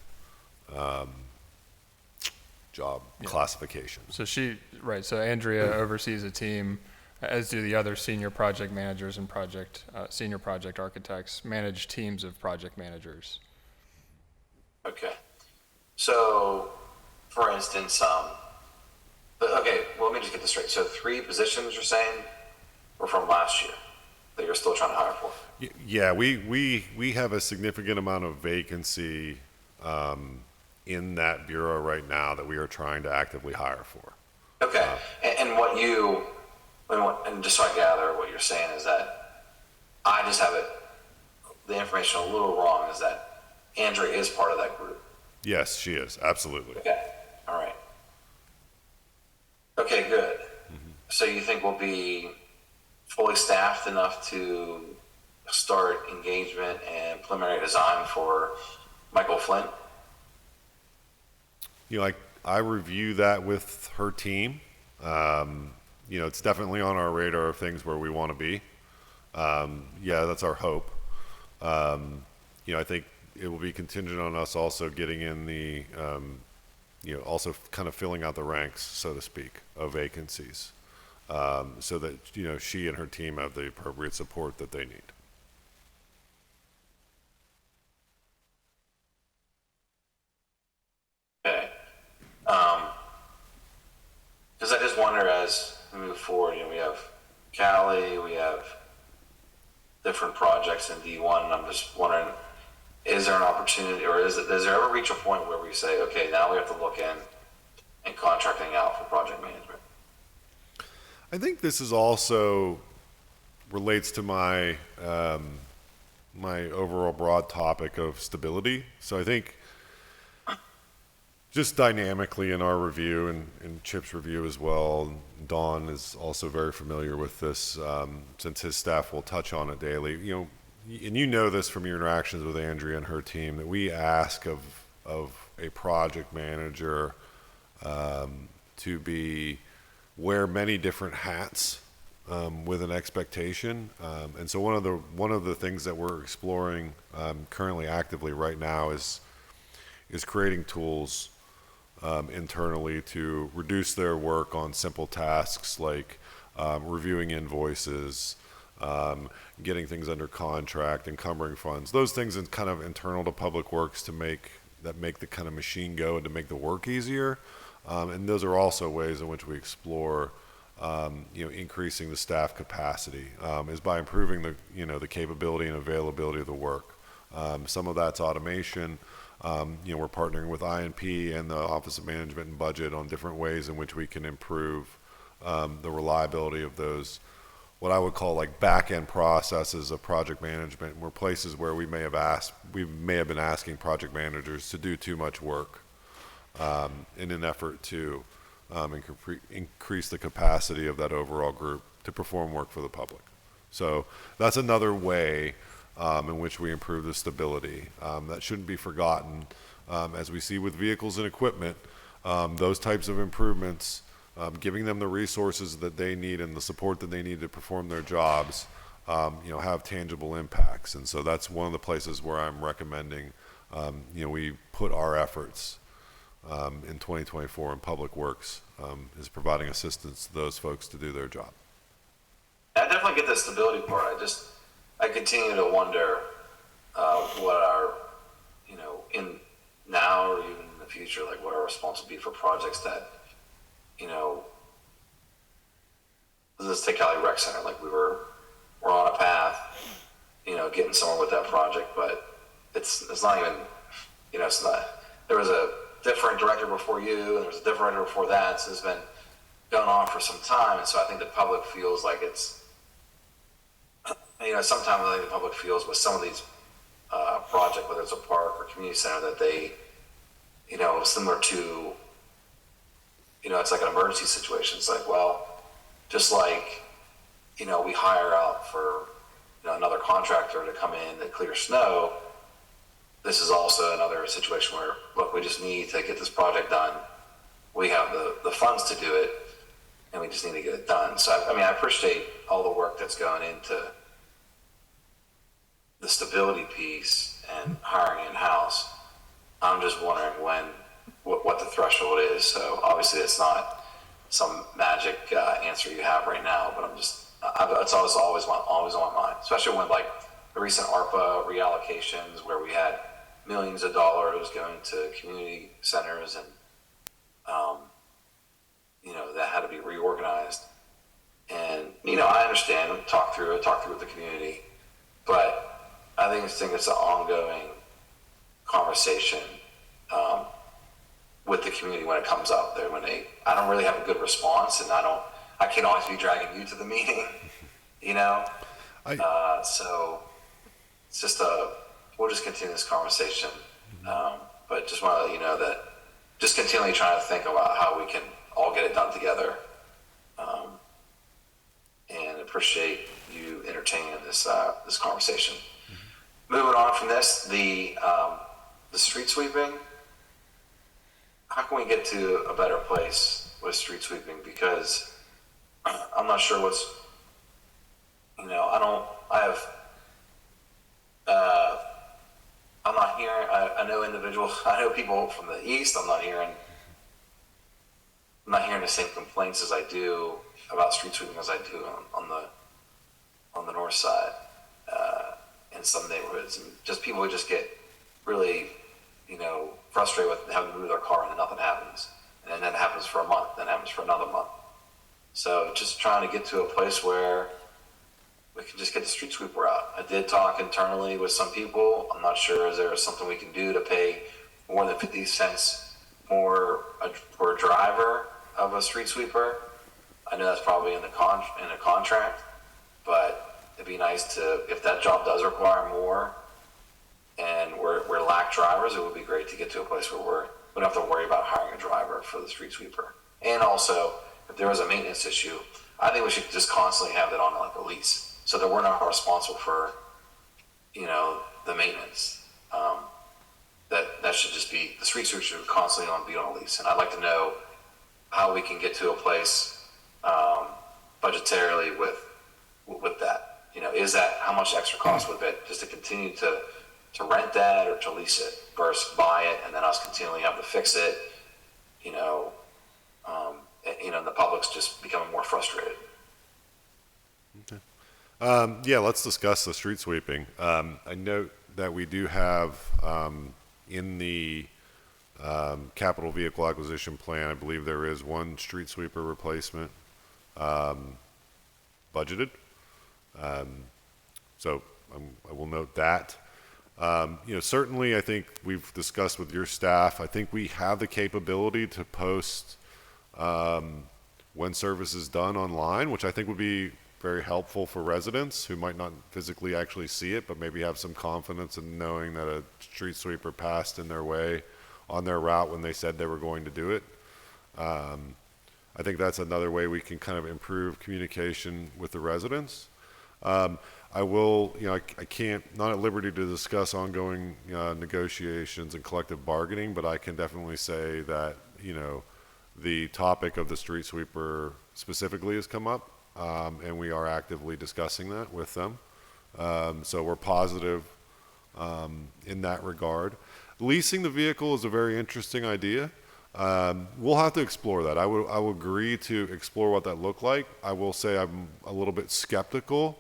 job classification. So so Andrea oversees a team, as do the other senior project managers and senior project architects, manage teams of project managers. Okay. So, for instance, okay, well, let me just get this straight. So 3 positions you're saying were from last year that you're still trying to hire for? Yeah, we have a significant amount of vacancy in that bureau right now that we are trying to actively hire for. Okay. And just so I gather, what you're saying is that I just have the information a little wrong, is that Andrea is part of that group. Yes, she is. Absolutely. Okay. All right. Okay, good. So you think we'll be fully staffed enough to start engagement and preliminary design for Michael Flint? I review that with her team. It's definitely on our radar of things where we want to be. Yeah, that's our hope. I think it will be contingent on us also getting in the, also kind of filling out the ranks, so to speak, of vacancies, so that, she and her team have the appropriate support that they need. Okay. Because I just wonder as we move forward, we have Cali, we have different projects in D1, and I'm just wondering, is there an opportunity, or does there ever reach a point where we say, okay, now we have to look in and contracting out for project management? I think this is also relates to my my overall broad topic of stability. So I think just dynamically in our review and Chip's review as well, Don is also very familiar with this, since his staff will touch on it daily. And this from your interactions with Andrea and her team, that we ask of a project manager to wear many different hats with an expectation. And so one of the things that we're exploring currently actively right now is creating tools internally to reduce their work on simple tasks like reviewing invoices, getting things under contract, encumbering funds. Those things are kind of internal to Public Works to make the kind of machine go and to make the work easier. And those are also ways in which we explore, increasing the staff capacity, is by improving the capability and availability of the work. Some of that's automation. We're partnering with INP and the Office of Management and Budget on different ways in which we can improve the reliability of those, what I would call like back-end processes of project management, where places where we may have been asking project managers to do too much work in an effort to increase the capacity of that overall group to perform work for the public. So that's another way in which we improve the stability. That shouldn't be forgotten. As we see with vehicles and equipment, those types of improvements, giving them the resources that they need and the support that they need to perform their jobs, have tangible impacts. And so that's one of the places where I'm recommending, we put our efforts in 2024 in Public Works, is providing assistance to those folks to do their job. I definitely get the stability part. I continue to wonder what our, in now or even in the future, like what our response will be for projects that, let's take Cali Rec Center. Like we're on a path, getting somewhere with that project, but it's not even, it's not. There was a different director before you, and there was a different director before that. So it's been going on for some time, and so I think the public feels like it's. Sometimes I think the public feels with some of these projects, whether it's a park or community center, that they, similar to, it's like an emergency situation. It's like, well, just like, we hire out for, another contractor to come in and clear snow. This is also another situation where, look, we just need to get this project done. We have the funds to do it, and we just need to get it done. So, I appreciate all the work that's going into the stability piece and hiring in-house. I'm just wondering what the threshold is. So obviously it's not some magic answer you have right now, but it's always on my mind, especially when like the recent ARPA reallocations where we had millions of dollars going to community centers and, that had to be reorganized. And, I understand, talk through it with the community, but I think it's an ongoing conversation with the community when it comes up there. I don't really have a good response, and I can't always be dragging you to the meeting, So it's just we'll just continue this conversation, but just want to let you know that just continually trying to think about how we can all get it done together, and appreciate you entertaining this conversation. Moving on from this, the street sweeping. How can we get to a better place with street sweeping? Because I'm not sure what's, I have I'm not hearing, I know I know people from the east, I'm not hearing the same complaints as I do about street sweeping as I do on the north side, in some neighborhoods. And just people would just get really, frustrated with having to move their car and then nothing happens. And then it happens for a month, then it happens for another month. So just trying to get to a place where we can just get the street sweeper out. I did talk internally with some people. I'm not sure is there something we can do to pay more than 50 cents more for a driver of a street sweeper. I know that's probably in a contract, but it'd be nice to, if that job does require more and we're lack drivers, it would be great to get to a place where we don't have to worry about hiring a driver for the street sweeper. And also, if there is a maintenance issue, I think we should just constantly have that on like a lease, so that we're not responsible for, the maintenance. That should just be, the street sweeper should constantly be on a lease. And I'd like to know how we can get to a place budgetarily with that. Is that, how much extra cost would it just to continue to rent that or to lease it versus buy it and then us continually have to fix it, the public's just becoming more frustrated. Yeah, let's discuss the street sweeping. I note that we do have in the capital vehicle acquisition plan, I believe there is one street sweeper replacement budgeted. So I will note that. Certainly I think we've discussed with your staff, I think we have the capability to post when service is done online, which I think would be very helpful for residents who might not physically actually see it, but maybe have some confidence in knowing that a street sweeper passed in their way on their route when they said they were going to do it. I think that's another way we can kind of improve communication with the residents. I will, I can't, not at liberty to discuss ongoing negotiations and collective bargaining, but I can definitely say that, the topic of the street sweeper specifically has come up, and we are actively discussing that with them. So we're positive in that regard. Leasing the vehicle is a very interesting idea. We'll have to explore that. I will agree to explore what that looked like. I will say I'm a little bit skeptical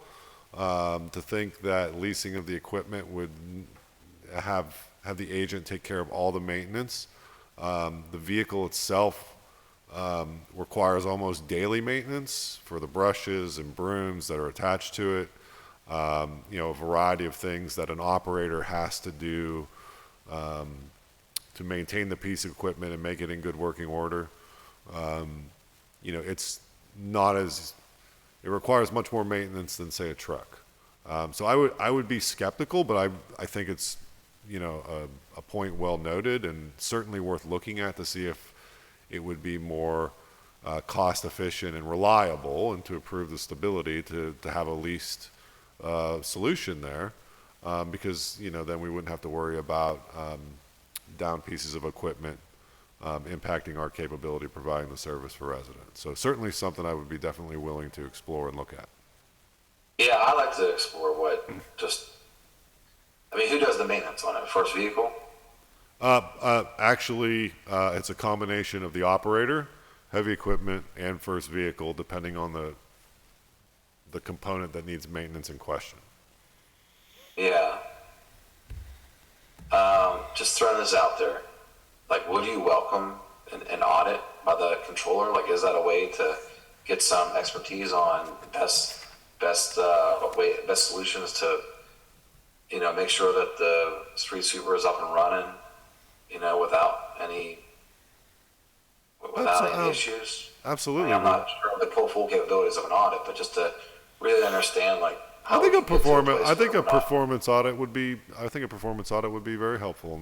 to think that leasing of the equipment would have the agent take care of all the maintenance. The vehicle itself requires almost daily maintenance for the brushes and brooms that are attached to it. A variety of things that an operator has to do to maintain the piece of equipment and make it in good working order. It's not as, it requires much more maintenance than say a truck. So I would be skeptical, but I think it's, a point well noted and certainly worth looking at to see if it would be more cost efficient and reliable, and to improve the stability to have a leased solution there, because then we wouldn't have to worry about down pieces of equipment impacting our capability of providing the service for residents. So certainly something I would be definitely willing to explore and look at. Yeah, I like to explore who does the maintenance on it? First vehicle? Actually, it's a combination of the operator, heavy equipment, and first vehicle, depending on the component that needs maintenance in question. Yeah. Just throwing this out there. Would you welcome an audit by the controller? Is that a way to get some expertise on best solutions to, make sure that the street sweeper is up and running, without any issues? Absolutely. I'm not sure of the full capabilities of an audit, but just to really understand, how I think a performance audit would be very helpful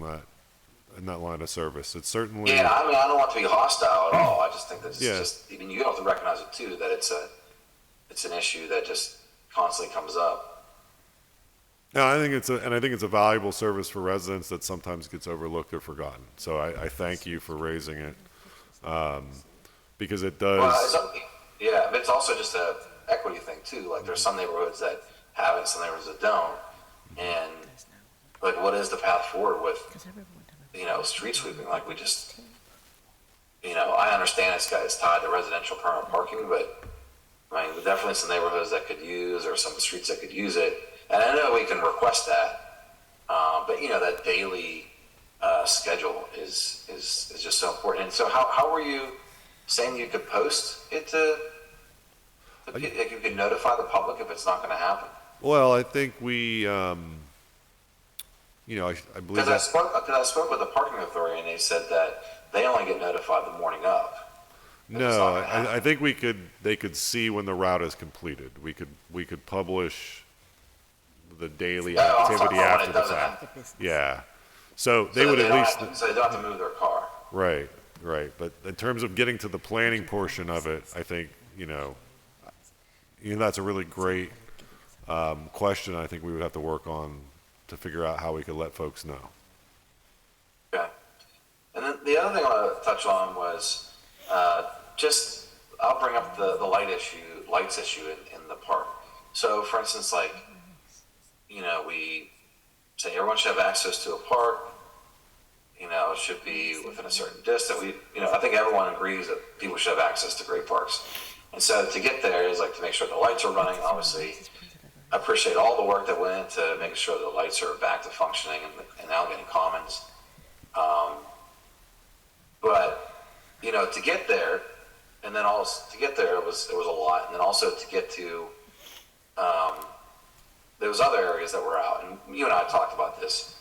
in that line of service. It's certainly. Yeah, I don't want to be hostile at all. I just think that you have to recognize it too, that it's an issue that just constantly comes up. No, I think it's a valuable service for residents that sometimes gets overlooked or forgotten. So I thank you for raising it, because it does. Well, but it's also just a equity thing too. There's some neighborhoods that have it, some neighborhoods that don't, and like, what is the path forward with, street sweeping? Like, we just, I understand it's tied to residential permanent parking, but I mean, definitely some neighborhoods that could use, or some streets that could use it. And I know we can request that, but that daily schedule is just so important. And so, how were you saying you could post it to? Like, you could notify the public if it's not going to happen. Well, I think we, I believe Because I spoke with the parking authority, and they said that they only get notified the morning of. No, I think they could see when the route is completed. We could publish the daily activity after the fact. Yeah. So they would at least. So they don't have to move their car. Right. But in terms of getting to the planning portion of it, I think, that's a really great question. I think we would have to work on to figure out how we could let folks know. Okay. And then the other thing I want to touch on was I'll bring up the lights issue in the park. So, for instance, like, we say everyone should have access to a park. It should be within a certain distance. I think everyone agrees that people should have access to great parks. And so to get there is like to make sure the lights are running. Obviously, I appreciate all the work that went into making sure the lights are back to functioning in Allegheny Commons. But to get there, and then also to get there, it was a lot, and then also to get to those other areas that were out, and you and I talked about this,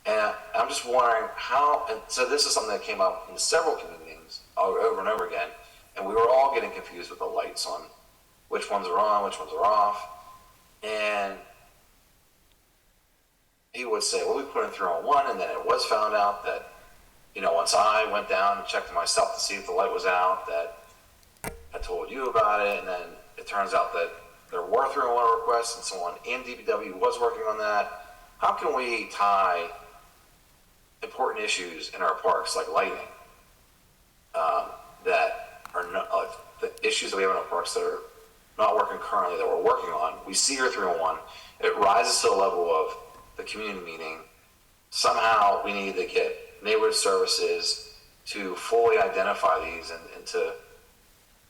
and I'm just wondering how. And so this is something that came up in several community meetings over and over again, and we were all getting confused with the lights on which ones are on, which ones are off, and he would say, well, we put in 301, and then it was found out that, once I went down and checked myself to see if the light was out, that I told you about it, and then it turns out that there were 301 requests, and someone in DPW was working on that. How can we tie important issues in our parks, like lighting, that are not, the issues that we have in our parks that are not working currently, that we're working on? We see your 301, it rises to the level of the community meeting. Somehow we need to get neighborhood services to fully identify these, and to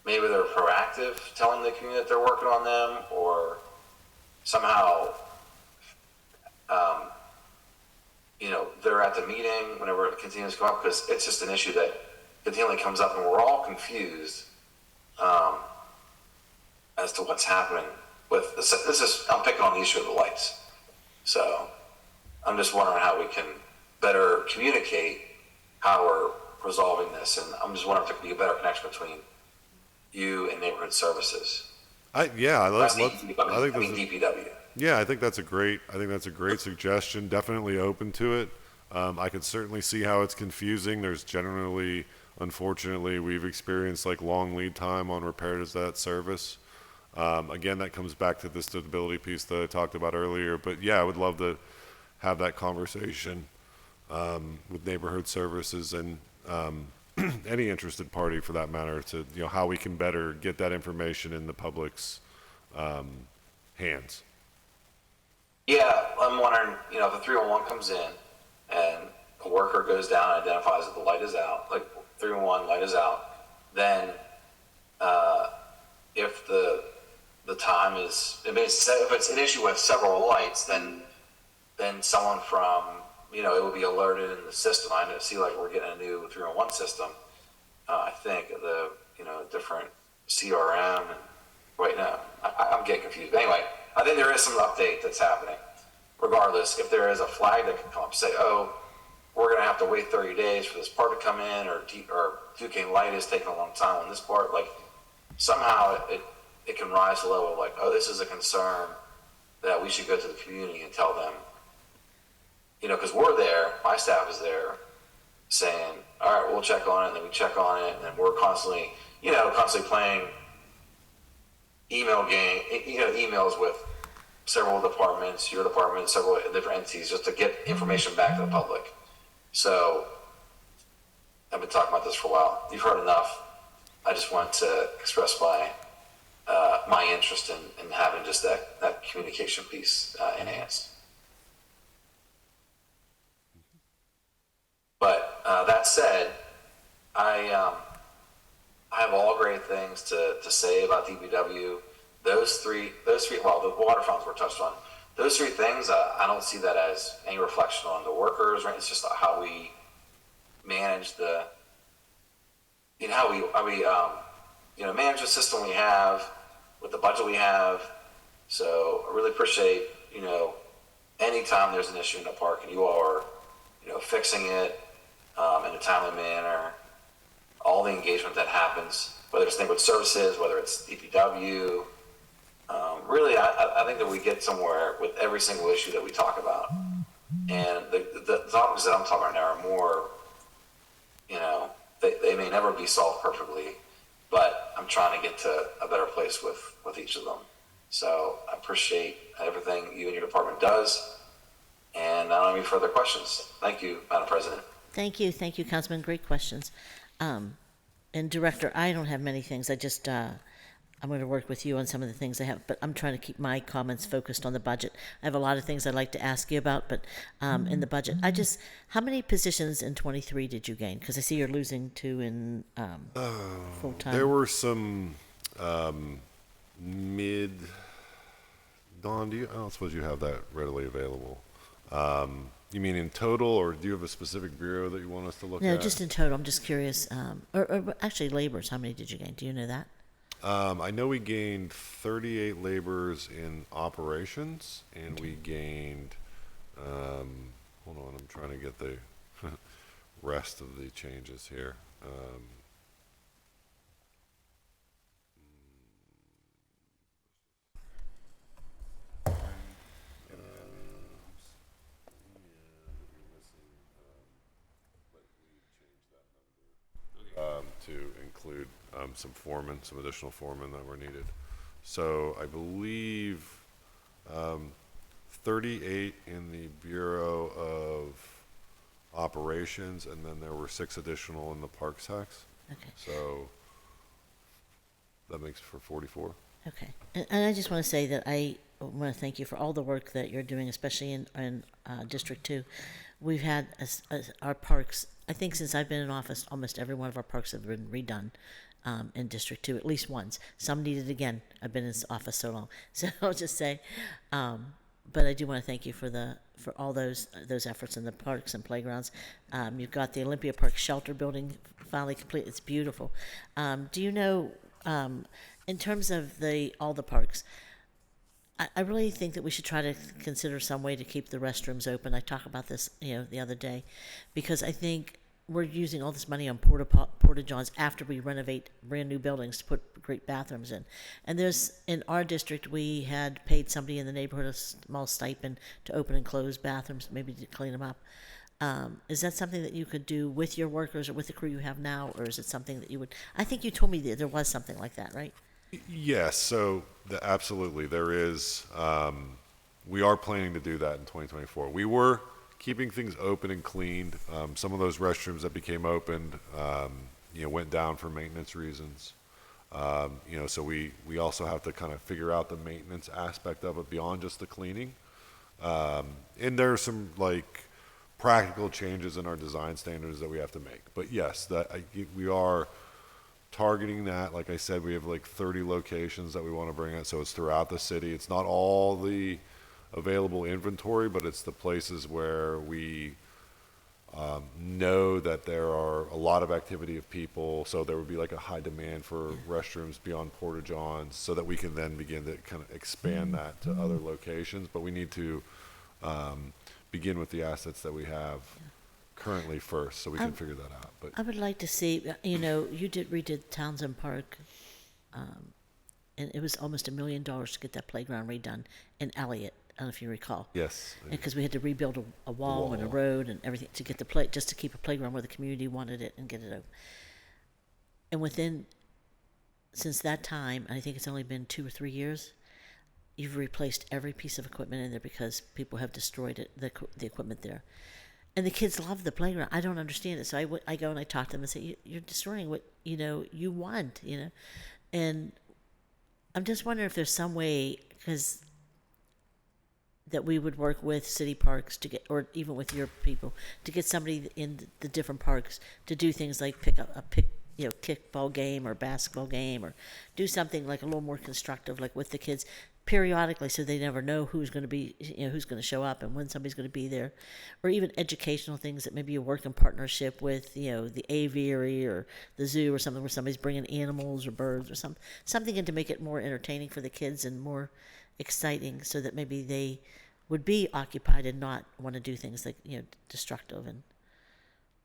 maybe they're proactive, telling the community that they're working on them, or somehow they're at the meeting whenever it continues to come up, because it's just an issue that continually comes up, and we're all confused as to what's happening with this. I'm picking on the issue of the lights, so I'm just wondering how we can better communicate how we're resolving this, and I'm just wondering if there could be a better connection between you and neighborhood services. I think DPW. Yeah, I think that's a great suggestion. Definitely open to it. I could certainly see how it's confusing. There's generally, unfortunately, we've experienced like long lead time on repairs to that service. Again, that comes back to the stability piece that I talked about earlier. But yeah, I would love to have that conversation with neighborhood services and any interested party for that matter, to how we can better get that information in the public's hands. Yeah, I'm wondering, if the 301 comes in and a worker goes down and identifies that the light is out, like 301 light is out, then if the time is, if it's an issue with several lights, then someone from, it would be alerted in the system. I see like we're getting a new 301 system. I think the, different CRM. And wait, no, I'm getting confused. But anyway, I think there is some update that's happening. Regardless, if there is a flag that can come up, say, oh, we're going to have to wait 30 days for this part to come in, or Duquesne Light is taking a long time on this part, like somehow it can rise to the level of like, oh, this is a concern that we should go to the community and tell them. Because we're there, my staff is there, saying, all right, we'll check on it, and then we check on it, and we're constantly playing emails with several departments, your department, several different entities, just to get information back to the public. So I've been talking about this for a while. You've heard enough. I just want to express my interest in having just that communication piece enhanced. That said, I have all great things to say about DPW. Those three, well, the water fountains were touched on. Those three things, I don't see that as any reflection on the workers, right? It's just how we manage manage the system we have with the budget we have. So I really appreciate, anytime there's an issue in the park and you are, fixing it in a timely manner, all the engagement that happens, whether it's neighborhood services, whether it's DPW. Really, I think that we get somewhere with every single issue that we talk about. And the topics that I'm talking about now are more, they may never be solved perfectly, but I'm trying to get to a better place with each of them. So I appreciate everything you and your department does. And I don't have any further questions. Thank you, Madam President. Thank you, Councilman. Great questions. And Director, I don't have many things. I'm going to work with you on some of the things I have, but I'm trying to keep my comments focused on the budget. I have a lot of things I'd like to ask you about, but in the budget, how many positions in 23 did you gain? Because I see you're losing 2 in full-time. There were some Dawn, I don't suppose you have that readily available. You mean in total, or do you have a specific bureau that you want us to look at? No, just in total. I'm just curious. Or actually, laborers, how many did you gain? Do you know that? I know we gained 38 laborers in operations, and we gained, hold on, I'm trying to get the rest of the changes here. To include some additional foremen that were needed. So I believe 38 in the Bureau of Operations, and then there were 6 additional in the Parks Tax. Okay. So that makes for 44. Okay. And I just want to say that I want to thank you for all the work that you're doing, especially in District 2. We've had our parks, I think since I've been in office, almost every one of our parks have been redone in District 2, at least once. Some need it again. I've been in this office so long. So I'll just say, but I do want to thank you for all those efforts in the parks and playgrounds. You've got the Olympia Park shelter building finally complete. It's beautiful. Do you know, in terms of all the parks, I really think that we should try to consider some way to keep the restrooms open. I talked about this, the other day, because I think we're using all this money on porta johns after we renovate brand new buildings to put great bathrooms in. And in our district, we had paid somebody in the neighborhood a small stipend to open and close bathrooms, maybe to clean them up. Is that something that you could do with your workers or with the crew you have now, or is it something that you would? I think you told me that there was something like that, right? Yes, so absolutely, there is. We are planning to do that in 2024. We were keeping things open and cleaned. Some of those restrooms that became opened, went down for maintenance reasons. So we also have to kind of figure out the maintenance aspect of it beyond just the cleaning. And there are some practical changes in our design standards that we have to make. But yes, we are targeting that. Like I said, we have 30 locations that we want to bring it, so it's throughout the city. It's not all the available inventory, but it's the places where we know that there are a lot of activity of people, so there would be a high demand for restrooms beyond porta johns, so that we can then begin to kind of expand that to other locations. But we need to begin with the assets that we have currently first, so we can figure that out. But I would like to see, you redid Townsend Park, and it was almost $1 million to get that playground redone in Elliott. I don't know if you recall. Yes. Because we had to rebuild a wall and a road and everything to get just to keep a playground where the community wanted it and get it open. And since that time, I think it's only been 2 or 3 years, you've replaced every piece of equipment in there because people have destroyed it, the equipment there. And the kids love the playground. I don't understand it. So I go and I talk to them and say, you're destroying what, you want, And I'm just wondering if there's some way, because that we would work with city parks to get, or even with your people, to get somebody in the different parks to do things like kickball game or basketball game, or do something like a little more constructive, like with the kids periodically, so they never know who's going to be, who's going to show up and when somebody's going to be there, or even educational things that maybe you work in partnership with, the aviary or the zoo or something, where somebody's bringing animals or birds or something in to make it more entertaining for the kids and more exciting, so that maybe they would be occupied and not want to do things like destructive. And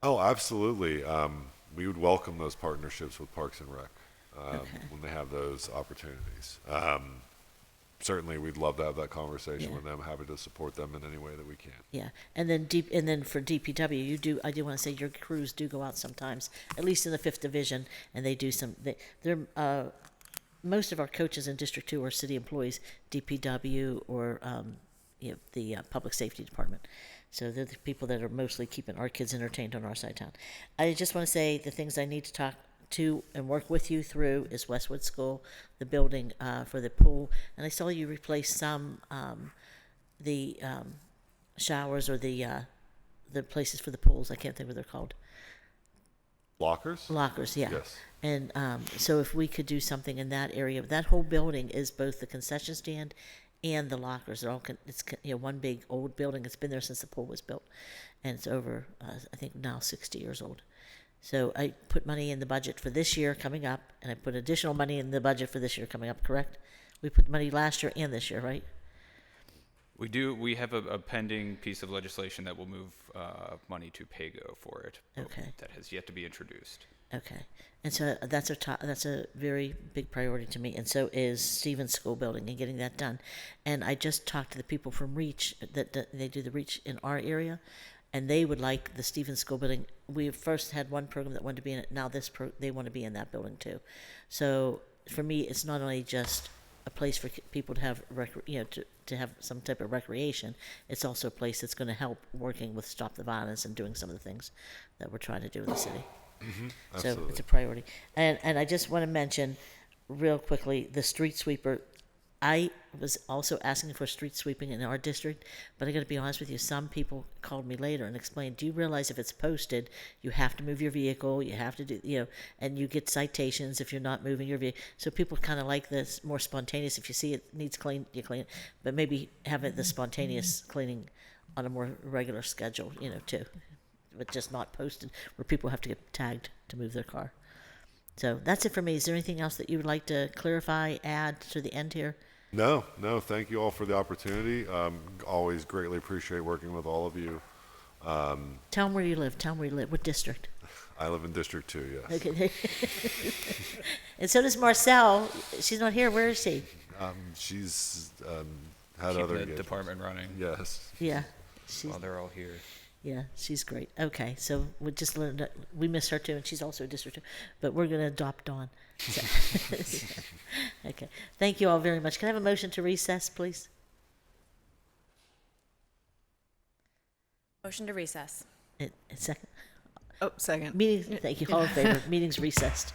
Oh, absolutely. We would welcome those partnerships with Parks and Rec when they have those opportunities. Certainly, we'd love to have that conversation with them. Happy to support them in any way that we can. yeah, and then for DPW, I do want to say your crews do go out sometimes, at least in the 5th Division, and they do they're most of our coaches in District 2 are city employees, DPW or the Public Safety Department. So they're the people that are mostly keeping our kids entertained on our side of town. I just want to say the things I need to talk to and work with you through is Westwood School, the building for the pool, and I saw you replace some the showers or the places for the pools. I can't think what they're called. Lockers? Lockers, yeah. Yes. And so if we could do something in that area, that whole building is both the concession stand and the lockers. They're all it's one big old building. It's been there since the pool was built, and it's over I think now 60 years old. So I put money in the budget for this year coming up, and I put additional money in the budget for this year coming up. Correct? We put money last year and this year, right? We do. We have a pending piece of legislation that will move money to PAYGO for it. Okay. That has yet to be introduced. Okay, and so that's a very big priority to me, and so is Stevens School building and getting that done. And I just talked to the people from Reach that they do the Reach in our area, and they would like the Stevens School building. We first had one program that wanted to be in it. Now they want to be in that building too. So for me, it's not only just a place for people to have to have some type of recreation. It's also a place that's going to help working with Stop the Violence and doing some of the things that we're trying to do in the city. So it's a priority. And I just want to mention real quickly the street sweeper. I was also asking for street sweeping in our district, but I got to be honest with you, some people called me later and explained, do you realize if it's posted, you have to move your vehicle, you have to do, and you get citations if you're not moving your vehicle. So people kind of like this more spontaneous. If you see it needs clean, you clean it, but maybe have it the spontaneous cleaning on a more regular schedule, too. But just not posted where people have to get tagged to move their car. So that's it for me. Is there anything else that you would like to clarify, add to the end here? No. Thank you all for the opportunity. Always greatly appreciate working with all of you. Tell them where you live. What district? I live in District 2, yes. Okay. And so does Marcel. She's not here. Where is she? She's had Keep other the engagements. department running Yes. Yeah. while they're all here. Yeah, she's great. Okay, so we just learned we miss her too, and she's also a District 2, but we're going to adopt Dawn. So, okay, thank you all very much. Can I have a motion to recess, please? Motion to recess. A second. Oh, second. Meeting. Thank you. All in favor. Meeting's recessed.